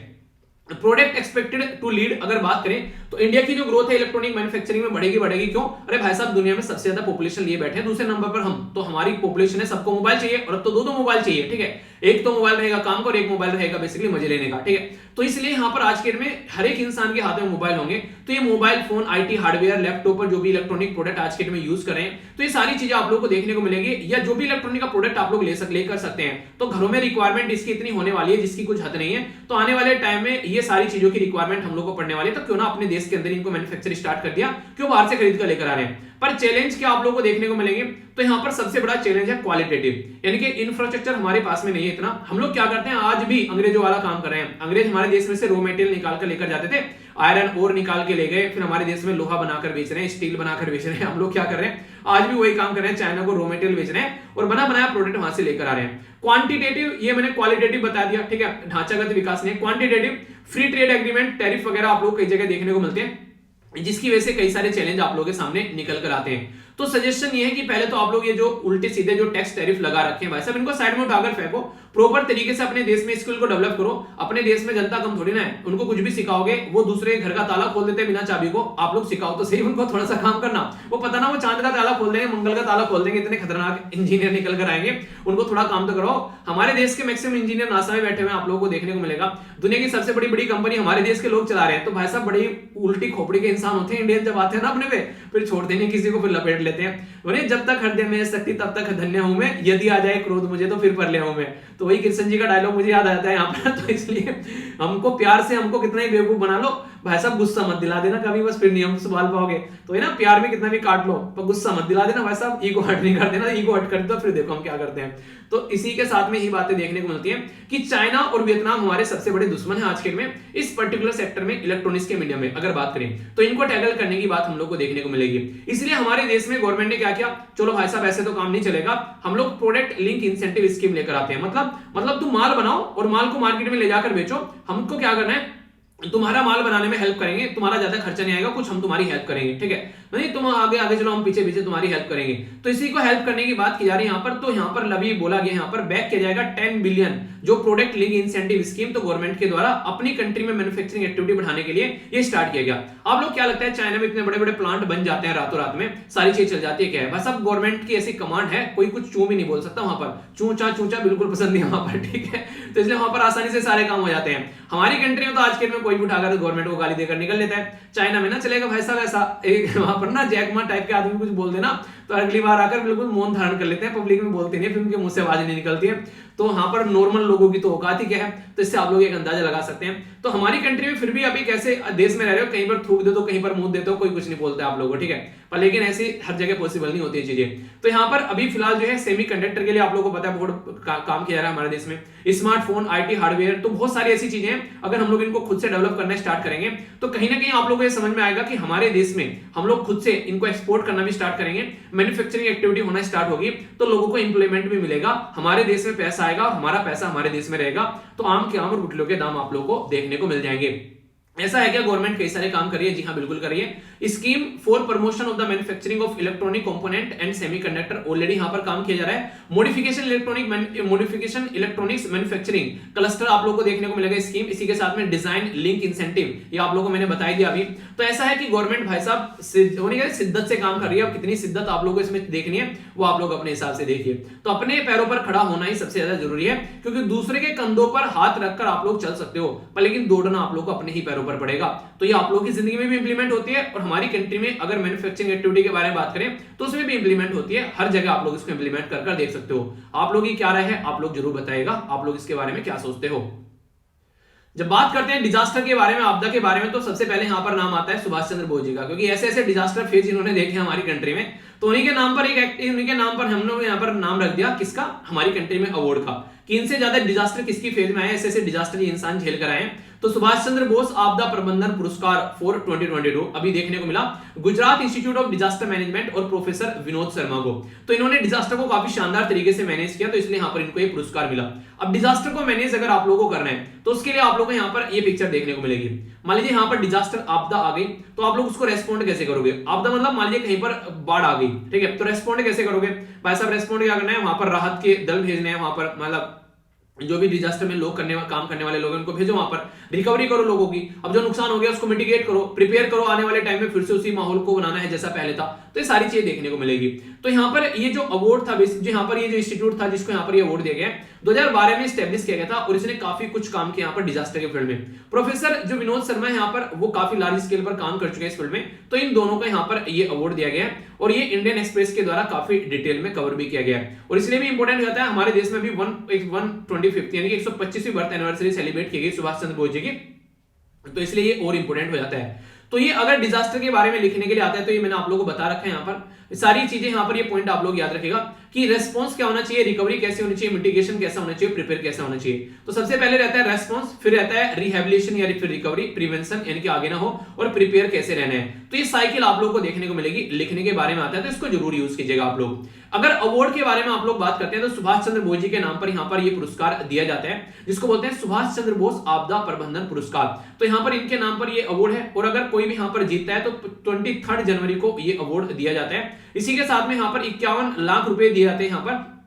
प्रोडक्ट एक्सपेक्टेड टू लीड, अगर बात करें तो इंडिया की जो ग्रोथ है इलेक्ट्रॉनिक मैन्युफैक्चरिंग में बढ़ेगी। क्यों? अरे भाई साहब दुनिया में सबसे ज्यादा पॉपुलेशन लिए बैठे हैं, दूसरे नंबर पर हम, तो हमारी पॉपुलेशन है, सबको मोबाइल चाहिए, और अब तो दो मोबाइल चाहिए, ठीक है, एक तो मोबाइल रहेगा काम का और एक मोबाइल रहेगा बेसिकली मजे लेने का, ठीक है। तो इसलिए यहां पर आज के डेट में हर एक इंसान के हाथ में मोबाइल होंगे, तो ये mobile phone, IT hardware, laptop और जो भी इलेक्ट्रॉनिक प्रोडक्ट आज के डेट में यूज कर रहे हैं, तो ये सारी चीजें आप लोग को देखने को मिलेंगी। या जो भी इलेक्ट्रॉनिक का प्रोडक्ट आप लोग लेकर सकते हैं, तो घरों में रिक्वायरमेंट इसकी इतनी होने वाली है जिसकी कुछ हद नहीं है। तो आने वाले टाइम में ये सारी चीजों की रिक्वायरमेंट हम लोग को पड़ने वाली है, तो क्यों ना अपने देश के अंदर इनको मैन्युफैक्चर स्टार्ट कर दिया, क्यों बाहर से खरीद कर लेकर आ रहे हैं। पर चैलेंज क्या आप लोगों को देखने को मिलेंगे, तो यहां पर सबसे बड़ा चैलेंज है क्वालिटेटिव, यानी कि इंफ्रास्ट्रक्चर हमारे पास में नहीं है इतना। हम लोग क्या करते हैं, आज भी अंग्रेजों वाला काम कर रहे हैं। अंग्रेज हमारे देश में से रॉ मटेरियल निकाल कर लेकर जाते थे, आयरन ओर निकाल के ले गए, फिर हमारे देश में लोहा बनाकर बेच रहे हैं, स्टील बनाकर बेच रहे हैं। हम लोग क्या कर रहे हैं, आज भी वही काम कर रहे हैं, चाइना को रॉ मटेरियल बेच रहे हैं और बना बनाया प्रोडक्ट वहां से लेकर आ रहे हैं। क्वांटिटेटिव, ये मैंने क्वालिटेटिव बता दिया, ठीक है, ढांचागत विकास नहीं। Quantitative, free trade agreement, tariff वगैरह आप लोग कई जगह देखने को मिलते हैं, जिसकी वजह से कई सारे चैलेंज आप लोगों के सामने निकल कर आते हैं। तो सजेशन ये है कि पहले तो आप लोग ये जो उल्टे सीधे जो टैक्स टैरिफ लगा रखे हैं भाई साहब, इनको साइड में उठाकर फेंको, प्रॉपर तरीके से अपने देश में स्किल को डेवलप करो। अपने देश में जनता कम थोड़ी ना है, उनको कुछ भी सिखाओगे, वो दूसरे घर का ताला खोल देते हैं बिना चाबी को, आप लोग सिखाओ तो सही उनको थोड़ा सा काम करना। वो पता ना वो चांद का ताला खोल देंगे, मंगल का ताला खोल देंगे, इतने खतरनाक इंजीनियर निकल कर आएंगे, उनको थोड़ा काम तो करो। हमारे देश के मैक्सिमम इंजीनियर नासा में बैठे हुए आप लोगों को देखने को मिलेगा। दुनिया की सबसे बड़ी बड़ी कंपनी हमारे देश के लोग चला रहे हैं। तो भाई साहब बड़ी उल्टी खोपड़ी के इंसान होते हैं इंडियन, जब आते हैं ना अपने पे फिर छोड़ते नहीं किसी को, फिर लपेट लेते हैं। जब तक हृदय में शक्ति तब तक धन्य हूं मैं, यदि आ जाए क्रोध मुझे तो फिर पर ले आऊं मैं। तो वही कृष्ण जी का डायलॉग मुझे याद आ जाता है यहाँ पर। तो इसलिए हमको प्यार से, हमको कितना ही बेवकूफ बना लो भाई साहब, गुस्सा मत दिला देना कभी, बस फिर नहीं हम संभाल पाओगे। तो है ना, प्यार में कितना भी काट लो पर गुस्सा मत दिला देना भाई साहब, ईगो हट नहीं कर देना, ईगो हट कर दो फिर देखो हम क्या करते हैं। तो इसी के साथ में ही बातें देखने को मिलती हैं कि चाइना और वियतनाम हमारे सबसे बड़े दुश्मन है आज के में, इस पर्टिकुलर सेक्टर में, इलेक्ट्रॉनिक्स के मीडिया में अगर बात करें तो इनको टैकल करने की बात हम लोग को देखने को मिलेगी। इसलिए हमारे देश में गवर्नमेंट ने क्या किया, चलो भाई साहब ऐसे तो काम नहीं चलेगा, हम लोग प्रोडक्ट लिंक इंसेंटिव स्कीम लेकर आते हैं। मतलब तुम माल बनाओ और माल को मार्केट में ले जाकर बेचो, हमको क्या करना है, तुम्हारा माल बनाने में हेल्प करेंगे, तुम्हारा ज्यादा खर्चा नहीं आएगा, कुछ हम तुम्हारी हेल्प करेंगे, ठीक है, नहीं तुम आगे आगे चलो, हम पीछे पीछे तुम्हारी हेल्प करेंगे। तो इसी को हेल्प करने की बात की जा रही है यहाँ पर। तो यहाँ पर लवी बोला गया, यहाँ पर बैक किया जाएगा 10 बिलियन जो प्रोडक्ट लिंक इंसेंटिव स्कीम, तो गवर्नमेंट के द्वारा अपनी कंट्री में मैन्युफैक्चरिंग एक्टिविटी बढ़ाने के लिए ये स्टार्ट किया गया। आप लोग क्या लगता है, चाइना में इतने बड़े बड़े प्लांट बन जाते हैं रातों रात में, सारी चीज चल जाती है, क्या है बस अब गवर्नमेंट की ऐसी कमांड है, कोई कुछ चू भी नहीं बोल सकता वहां पर, चूचा चूचा बिल्कुल पसंद नहीं वहां पर, ठीक है। तो इसलिए वहां पर आसानी से सारे काम हो जाते हैं। हमारी कंट्री में तो आज के में कोई भी उठाकर गवर्नमेंट को गाली देकर निकल लेता है। चाइना में ना चलेगा भाई साहब ऐसा, वहां पर ना जैकमा टाइप के आदमी कुछ बोल देना तो अगली बार आकर बिल्कुल मौन धारण कर लेते हैं, पब्लिक में बोलते नहीं, फिर उनके मुंह से आवाज नहीं निकलती है। तो वहां पर नॉर्मल लोगों की तो औकात ही क्या है, तो इससे आप लोग एक अंदाजा लगा सकते हैं। तो हमारी कंट्री में फिर भी अभी कैसे देश में रह रहे हो, कहीं पर थूक दे तो कहीं पर मुंह देते हो, कोई कुछ नहीं बोलता आप लोगों को, ठीक है, पर लेकिन ऐसी हर जगह पॉसिबल नहीं होती है चीजें। तो यहाँ पर अभी फिलहाल जो है सेमीकंडक्टर के लिए आप लोगों को पता है बहुत काम किया जा रहा है हमारे देश में, स्मार्टफोन, आईटी हार्डवेयर, तो बहुत सारी ऐसी चीजें हैं। अगर हम लोग इनको खुद से डेवलप करना स्टार्ट करेंगे तो कहीं ना कहीं आप लोगों को ये समझ में आएगा कि हमारे देश में हम लोग खुद से इनको एक्सपोर्ट करना भी स्टार्ट करेंगे, मैन्युफैक्चरिंग एक्टिविटी होना स्टार्ट होगी तो लोगों को इंप्लॉयमेंट भी मिलेगा, हमारे देश में पैसा आएगा और हमारा पैसा हमारे देश में रहेगा, तो आम के आम और गुटलियों के दाम आप लोगों को देखने को मिल जाएंगे। ऐसा है क्या गवर्नमेंट कई सारे काम कर रही है? जी हाँ बिल्कुल कर रही है। Scheme for promotion of the manufacturing of electronic component and semiconductor already यहां पर काम किया जा रहा है। मॉडिफिकेशन इलेक्ट्रॉनिक्स मैन्युफैक्चरिंग क्लस्टर आप लोगों को देखने को मिलेगा स्कीम, इसी के साथ में डिजाइन लिंक इंसेंटिव, ये आप लोगों को मैंने बताई दिया अभी। तो ऐसा है कि गवर्नमेंट भाई साहब होने का शिद्दत से काम कर रही है। अब कितनी शिद्दत आप लोगों को इसमें देखनी है वो आप लोग अपने हिसाब से देखिए। तो अपने पैरों पर खड़ा होना ही सबसे ज्यादा जरूरी है, क्योंकि दूसरे के कंधों पर हाथ रखकर आप लोग चल सकते हो, पर लेकिन दौड़ना आप लोग को अपने ही पैरों पर पड़ेगा। तो ये आप लोगों की जिंदगी में भी इंप्लीमेंट होती है और हमारी कंट्री में अगर मैन्युफैक्चरिंग एक्टिविटी के बारे में बात करें तो उसमें भी इंप्लीमेंट होती है। हर जगह आप लोग इसको इंप्लीमेंट कर देख सकते हो। आप लोग की क्या राय है आप लोग जरूर बताइएगा, आप लोग इसके बारे में क्या सोचते हो। जब बात करते हैं डिजास्टर के बारे में, आपदा के बारे में, तो सबसे पहले यहां पर नाम आता है सुभाष चंद्र बोस जी का, क्योंकि ऐसे ऐसे डिजास्टर फेज इन्होंने देखे हमारी कंट्री में, तो उन्हीं के नाम पर उन्हीं के नाम पर हम लोग यहां पर नाम रख दिया किसका, हमारी कंट्री में अवार्ड का, कि इनसे ज्यादा डिजास्टर किसकी फेज में आए, ऐसे ऐसे डिजास्टर ये इंसान झेल कर आए हैं। तो सुभाष चंद्र बोस आपदा प्रबंधन पुरस्कार फॉर 2022 अभी देखने को मिला Gujarat institute of disaster management और प्रोफेसर विनोद शर्मा को। तो इन्होंने डिजास्टर को काफी शानदार तरीके से मैनेज किया, तो इसलिए यहां पर इनको ये पुरस्कार मिला। अब डिजास्टर को मैनेज अगर आप लोगों को करना है तो उसके लिए आप लोगों को यहां पर ये पिक्चर देखने को मिलेगी। मान लीजिए यहां पर डिजास्टर आपदा आ गई, तो आप लोग उसको रेस्पॉन्ड कैसे करोगे? आपदा मतलब मान लीजिए कहीं पर बाढ़ आ गई, ठीक है, तो रेस्पॉन्ड कैसे करोगे भाई साहब? रेस्पॉन्ड क्या करना है, वहां पर राहत के दल भेजने हैं, वहां पर मतलब जो भी डिजास्टर में लोग काम करने वाले लोग हैं उनको भेजो, वहां पर रिकवरी करो लोगों की। अब जो नुकसान हो गया उसको मिटिगेट करो, प्रिपेयर करो, आने वाले टाइम में फिर से उसी माहौल को बनाना है जैसा पहले था। तो ये सारी चीजें देखने को मिलेगी। तो यहाँ पर ये जो अवार्ड था, जो यहाँ पर ये जो इंस्टीट्यूट था जिसको यहाँ पर ये अवार्ड दिया गया 2012 में स्टैब्लिश किया गया था, और इसने काफी कुछ काम किया यहाँ पर डिजास्टर के फील्ड में। प्रोफेसर जो विनोद शर्मा है यहाँ पर वो काफी लार्ज स्केल पर काम कर चुके हैं इस फील्ड में, तो इन दोनों का यहाँ पर ये अवार्ड दिया गया है, और ये इंडियन एक्सप्रेस के द्वारा काफी डिटेल में कवर भी किया गया है। और इसलिए भी इंपॉर्टेंट होता है, हमारे देश में भी 125th यानी कि 125वीं बर्थ एनिवर्सरी सेलिब्रेट की गई सुभाष चंद्र बोस जी की, तो इसलिए ये और इंपॉर्टेंट हो जाता है। तो ये अगर डिजास्टर के बारे में लिखने के लिए आता है तो ये मैंने आप लोगों को बता रखा है यहाँ पर सारी चीजें। यहाँ पर ये पॉइंट आप लोग याद रखेगा कि रेस्पॉन्स क्या होना चाहिए, रिकवरी कैसे होनी चाहिए, मिटिगेशन कैसा होना चाहिए, प्रिपेयर कैसा होना चाहिए। तो सबसे पहले रहता है रेस्पॉन्स, फिर रहता है रिहेबिलिटेशन या फिर रिकवरी, प्रिवेंशन यानी कि आगे ना हो, और प्रिपेयर कैसे रहना है। तो ये साइकिल आप लोग को देखने को मिलेगी, लिखने के बारे में आता है, तो इसको जरूर यूज कीजिएगा आप लोग। अगर अवार्ड के बारे में आप लोग बात करते हैं तो सुभाष चंद्र बोस जी के नाम पर यहाँ पर ये पुरस्कार दिया जाता है, जिसको बोलते हैं सुभाष चंद्र बोस आपदा प्रबंधन पुरस्कार। तो यहाँ पर इनके नाम पर ये अवार्ड है, और अगर कोई भी यहाँ पर जीतता है तो 23 जनवरी को ये अवार्ड दिया जाता है। इसी के साथ में यहाँ पर 51 लाख रुपए दिए जाते हैं, यहाँ पर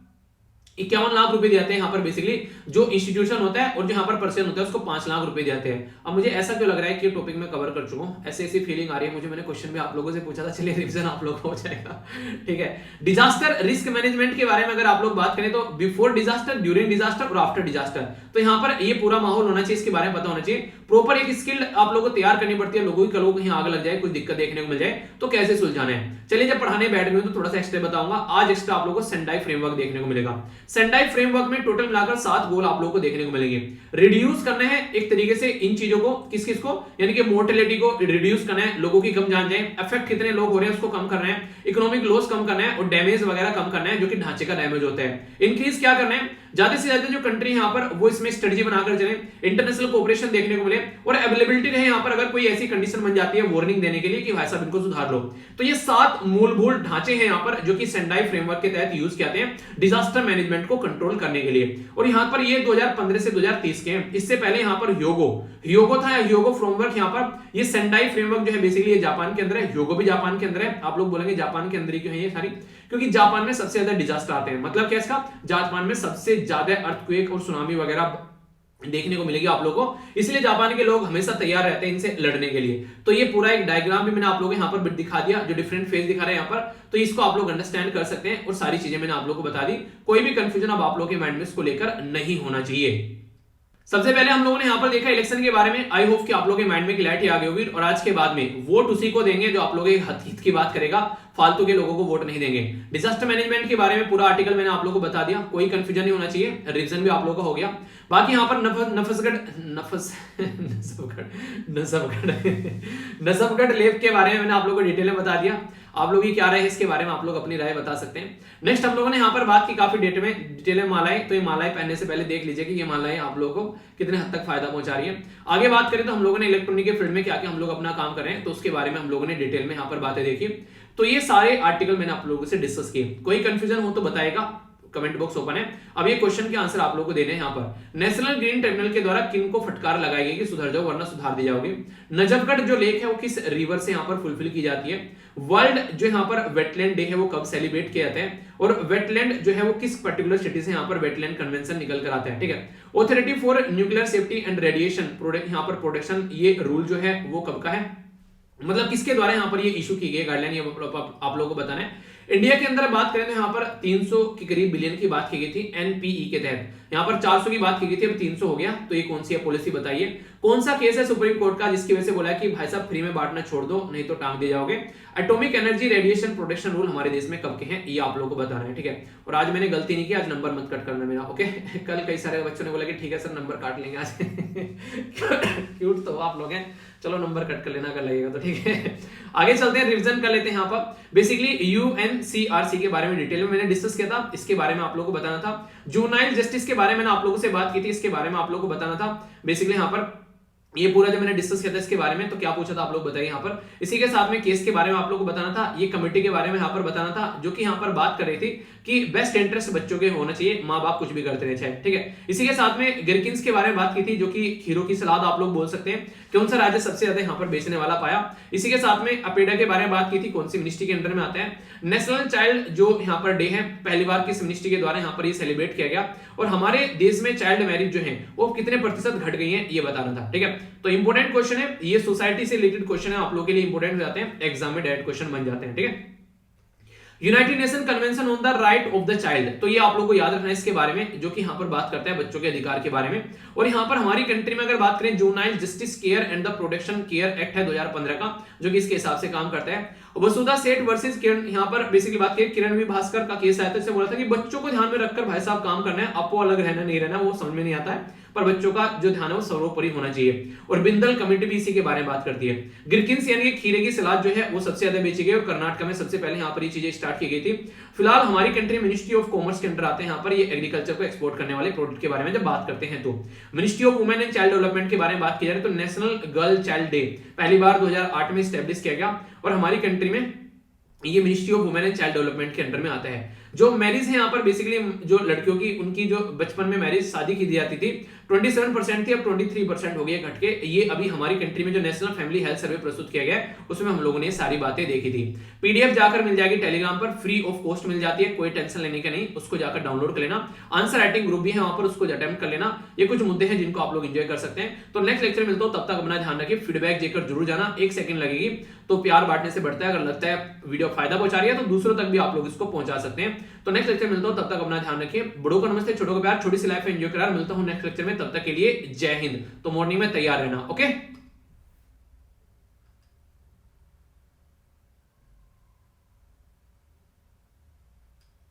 51 लाख रुपए दिए हैं यहाँ पर बेसिकली जो इंस्टीट्यूशन होता है, और जो यहाँ पर पर्सन होता है उसको 5 लाख रुपए दिए हैं। अब मुझे ऐसा क्यों लग रहा है कि टॉपिक में कवर कर चुका हूँ, ऐसी फीलिंग आ रही है मुझे, मैंने क्वेश्चन भी आप लोगों से पूछा था, चलिए रिवीजन आप लोगों को हो जाएगा, ठीक है। डिजास्टर रिस्क मैनेजमेंट के बारे में अगर आप लोग बात करें तो बिफोर डिजास्टर, ड्यूरिंग डिजास्टर और आफ्टर डिजास्टर, तो यहाँ पर ये पूरा माहौल होना चाहिए, इसके बारे में पता होना चाहिए। प्रॉपर एक स्किल आप लोगों को तैयार करनी पड़ती है, लोगों की कलों कहीं आग लग जाए, कुछ दिक्कत देखने को मिल जाए तो कैसे सुलझाना है। चलिए जब पढ़ाने बैठ गए तो थोड़ा सा एक्स्ट्रा बताऊंगा। आज एक्स्ट्रा आप लोगों को सेंडाई फ्रेमवर्क देखने को मिलेगा। सेंडाई फ्रेमवर्क में टोटल मिलाकर 7 गोल आप लोगों को देखने को मिलेंगे। रिड्यूस करना है एक तरीके से इन चीजों को, किस किस को, यानी कि मोर्टेलिटी को रिड्यूस करना है, लोगों की कम जान जाए, इफेक्ट कितने लोग हो रहे हैं उसको कम करना है, इकोनॉमिक लॉस कम करना है, और डैमेज वगैरह कम करना है जो कि ढांचे का डैमेज होता है। इंक्रीज क्या करना है, ज्यादा से ज्यादा जो कंट्री यहाँ पर वो इसमें स्ट्रेटजी बनाकर चले, इंटरनेशनल कोऑपरेशन देखने को मिले, और अवेलेबिलिटी रहे यहाँ पर अगर कोई ऐसी कंडीशन बन जाती है वार्निंग देने के लिए कि भाई साहब इनको सुधार लो। तो ये 7 मूलभूत ढांचे हैं यहाँ पर जो कि सेंडाई फ्रेमवर्क के तहत यूज किए जाते हैं डिजास्टर मैनेजमेंट को कंट्रोल करने के लिए। और यहाँ पर ये 2015 से 2030 के हैं। इससे पहले यहाँ पर ह्योगो था, ह्योगो फ्रेमवर्क यहाँ पर। ये सेंडाई फ्रेमवर्क जो है बेसिकली ये जापान के अंदर है, ह्योगो भी जापान के अंदर है। आप लोग बोलेंगे जापान के अंदर ही क्यों है ये सारी, क्योंकि जापान में सबसे ज्यादा डिजास्टर आते हैं। मतलब क्या इसका, जापान में सबसे ज्यादा अर्थक्वेक और सुनामी वगैरह देखने को मिलेगी आप लोगों को, इसलिए जापान के लोग हमेशा तैयार रहते हैं इनसे लड़ने के लिए। तो ये पूरा एक डायग्राम भी मैंने आप लोगों को यहाँ पर दिखा दिया, जो डिफरेंट फेज दिखा रहे हैं यहाँ पर, तो इसको आप लोग अंडरस्टैंड कर सकते हैं, और सारी चीजें मैंने आप लोगों को बता दी। कोई भी कंफ्यूजन अब आप लोगों के माइंड में इसको लेकर नहीं होना चाहिए। सबसे पहले हम लोगों ने यहाँ पर देखा इलेक्शन के बारे में। आई होप कि आप लोगों के माइंड में क्लैरिटी आ गई होगी, और आज के बाद में वोट उसी को देंगे जो आप लोगों के हित की बात करेगा, फालतू के लोगों को वोट नहीं देंगे। डिजास्टर मैनेजमेंट के बारे में पूरा आर्टिकल मैंने आप लोगों को बता दिया, कोई कंफ्यूजन नहीं होना चाहिए, रिवीजन भी आप लोगों का हो गया। बाकी यहाँ पर नसबगढ़ लेप के बारे में मैंने आप लोगों को डिटेल में बता दिया। आप लोग की क्या राय है इसके बारे में आप लोग अपनी राय बता सकते हैं। नेक्स्ट हम लोगों ने यहाँ पर बात की काफी डिटेल में मालाएं, तो ये मालाएं पहनने से पहले देख लीजिए कि ये मालाएं आप लोगों को कितने हद तक फायदा पहुंचा रही है। आगे बात करें तो हम लोगों ने इलेक्ट्रॉनिक के फील्ड में क्या क्या हम लोग अपना काम कर रहे हैं, तो उसके बारे में हम लोगों ने डिटेल में यहाँ पर बातें देखी। तो ये सारे आर्टिकल मैंने आप लोगों से डिस्कस किए। कोई कंफ्यूजन हो तो बताएगा, कमेंट बॉक्स ओपन है। अब ये क्वेश्चन के आंसर आप लोगों को देने हैं। यहाँ पर नेशनल ग्रीन ट्रिब्यूनल के द्वारा किन को फटकार लगाई गई कि सुधर जाओ वरना सुधार दी जाओगे। नजफगढ़ जो लेक है वो किस रिवर से यहाँ पर फुलफिल की जाती है। वर्ल्ड जो यहाँ पर वेटलैंड डे है वो कब सेलिब्रेट किए जाते हैं, और वेटलैंड जो है वो किस पर्टिकुलर सिटी से यहाँ पर वेटलैंड कन्वेंशन निकल कर आते हैं। ठीक है। Authority for nuclear safety and radiation यहाँ पर प्रोटेक्शन, ये रूल जो है वो कब का है, मतलब किसके द्वारा यहाँ पर ये इशू की गई गाइडलाइन, ये आप लोगों को बताना है। इंडिया के अंदर बात करें तो यहाँ पर 300 के करीब बिलियन की बात की गई थी एनपीई के तहत। यहाँ पर 400 की बात की गई थी, अब 300 हो गया। तो ये कौन सी है पॉलिसी बताइए। कौन सा केस है सुप्रीम कोर्ट का जिसकी वजह से बोला है कि भाई साहब फ्री में बांटना छोड़ दो नहीं तो टांग दे जाओगे। Atomic energy radiation protection rule हमारे देश में कब के हैं, ये आप लोगों को बताना है। ठीक है। और आज मैंने गलती नहीं की, आज नंबर मत कट करना मेरा, ओके। कल कई सारे बच्चों ने बोला कि ठीक है सर नंबर काट लेंगे आज। क्यूट तो आप लोग हैं, चलो नंबर कट कर लेना अगर लगेगा तो, ठीक है। आगे चलते हैं, रिवीजन कर लेते हैं। यहाँ पर बेसिकली यूएनसीआरसी के बारे में डिटेल में मैंने डिस्कस किया था, इसके बारे में आप लोगों को बताना था। जुवेनाइल जस्टिस के बारे में आप लोगों से बात की थी, इसके बारे में आप लोगों को बताना था। बेसिकली यहाँ पर ये पूरा जो मैंने डिस्कस किया था इसके बारे में, तो क्या पूछा था आप लोग बताइए यहाँ पर। इसी के साथ में केस के बारे में आप लोग को बताना था, ये कमेटी के बारे में यहाँ पर बताना था, जो कि यहाँ पर बात कर रही थी कि बेस्ट इंटरेस्ट बच्चों के होना चाहिए, माँ बाप कुछ भी करते रहे चाहे। ठीक है। इसी के साथ में गिरकिंस के बारे में बात की थी, जो कि हीरो की सलाद आप लोग बोल सकते हैं, कौन सा राज्य सबसे ज्यादा यहाँ पर बेचने वाला पाया। इसी के साथ में अपेडा के बारे में बात की थी, कौन सी मिनिस्ट्री के अंडर में आता है। नेशनल चाइल्ड जो यहाँ पर डे है पहली बार किस मिनिस्ट्री के द्वारा यहाँ पर ये सेलिब्रेट किया गया, और हमारे देश में चाइल्ड मैरिज जो है वो कितने प्रतिशत घट गई है ये बताना था। ठीक है। तो इंपोर्टेंट क्वेश्चन है ये, सोसाइटी से रिलेटेड क्वेश्चन है, आप लोगों के लिए इंपोर्टेंट हो जाते हैं, एग्जाम में डायरेक्ट क्वेश्चन बन जाते हैं। ठीक है। United nation convention on the right of the child, तो ये आप लोगों को याद रखना है इसके बारे में, जो कि यहाँ पर बात करता है बच्चों के अधिकार के बारे में। और यहाँ पर हमारी कंट्री में अगर बात करें juvenile justice care and the protection care act है 2015 का, जो कि इसके हिसाब से काम करता है। वसुधा सेठ वर्सेस किरण, यहाँ पर बेसिकली बात की किरण वी भास्कर का केस आया था, इससे बोला था कि बच्चों को ध्यान में रखकर भाई साहब काम करना है, आपको अलग रहना नहीं रहना, वो समझ में नहीं आता है, पर बच्चों का जो ध्यान है वो सर्वोपरि होना चाहिए। और बिंदल कमेटी भी इसी के बारे में बात करती है। गिरकिंस यानी कि खीरे की सलाद जो है वो सबसे ज्यादा बेची गई, और कर्नाटक में सबसे पहले यहाँ पर ये चीजें स्टार्ट की गई थी। फिलहाल हमारी कंट्री मिनिस्ट्री ऑफ कॉमर्स के अंडर आते हैं यहाँ पर ये एग्रीकल्चर को एक्सपोर्ट करने वाले प्रोडक्ट के बारे में जब बात करते हैं। तो ministry of women and child development के बारे में बात की जा रही है, तो नेशनल गर्ल चाइल्ड डे पहली बार 2008 में स्टैब्लिश किया गया, और हमारी कंट्री में ये ministry of women and child development के अंडर में आता है। जो मैरिज है यहाँ पर बेसिकली जो लड़कियों की उनकी जो बचपन में मैरिज शादी की दी जाती थी 27% थी, अब 23% हो गई है घट के। ये अभी हमारी कंट्री में जो नेशनल फैमिली हेल्थ सर्वे प्रस्तुत किया गया है उसमें हम लोगों ने सारी बातें देखी थी। पीडीएफ जाकर मिल जाएगी टेलीग्राम पर, फ्री ऑफ कॉस्ट मिल जाती है, कोई टेंशन लेने का नहीं, उसको जाकर डाउनलोड कर लेना। आंसर राइटिंग ग्रुप भी है वहां पर, उसको अटेम्प्ट कर लेना। ये कुछ मुद्दे हैं जिनको आप लोग एंजॉय कर सकते हैं। तो नेक्स्ट लेक्चर मिलता हूं, तब तक अपना ध्यान रखिए, फीडबैक देकर जरूर जाना, 1 सेकंड लगेगी, तो प्यार बांटने से बढ़ता है। अगर लगता है वीडियो फायदा पहुंचा रही है तो दूसरों तक भी आप लोग इसको पहुंचा सकते हैं। तो नेक्स्ट लेक्चर मिलता हूं, तब तक अपना ध्यान रखिए। बड़ों का नमस्ते, छोटों का प्यार, छोटी सी लाइफ एंजॉय करा। मिलता हूं नेक्स्ट लेक्चर में, तब तक के लिए जय हिंद। तो मॉर्निंग में तैयार रहना, ओके।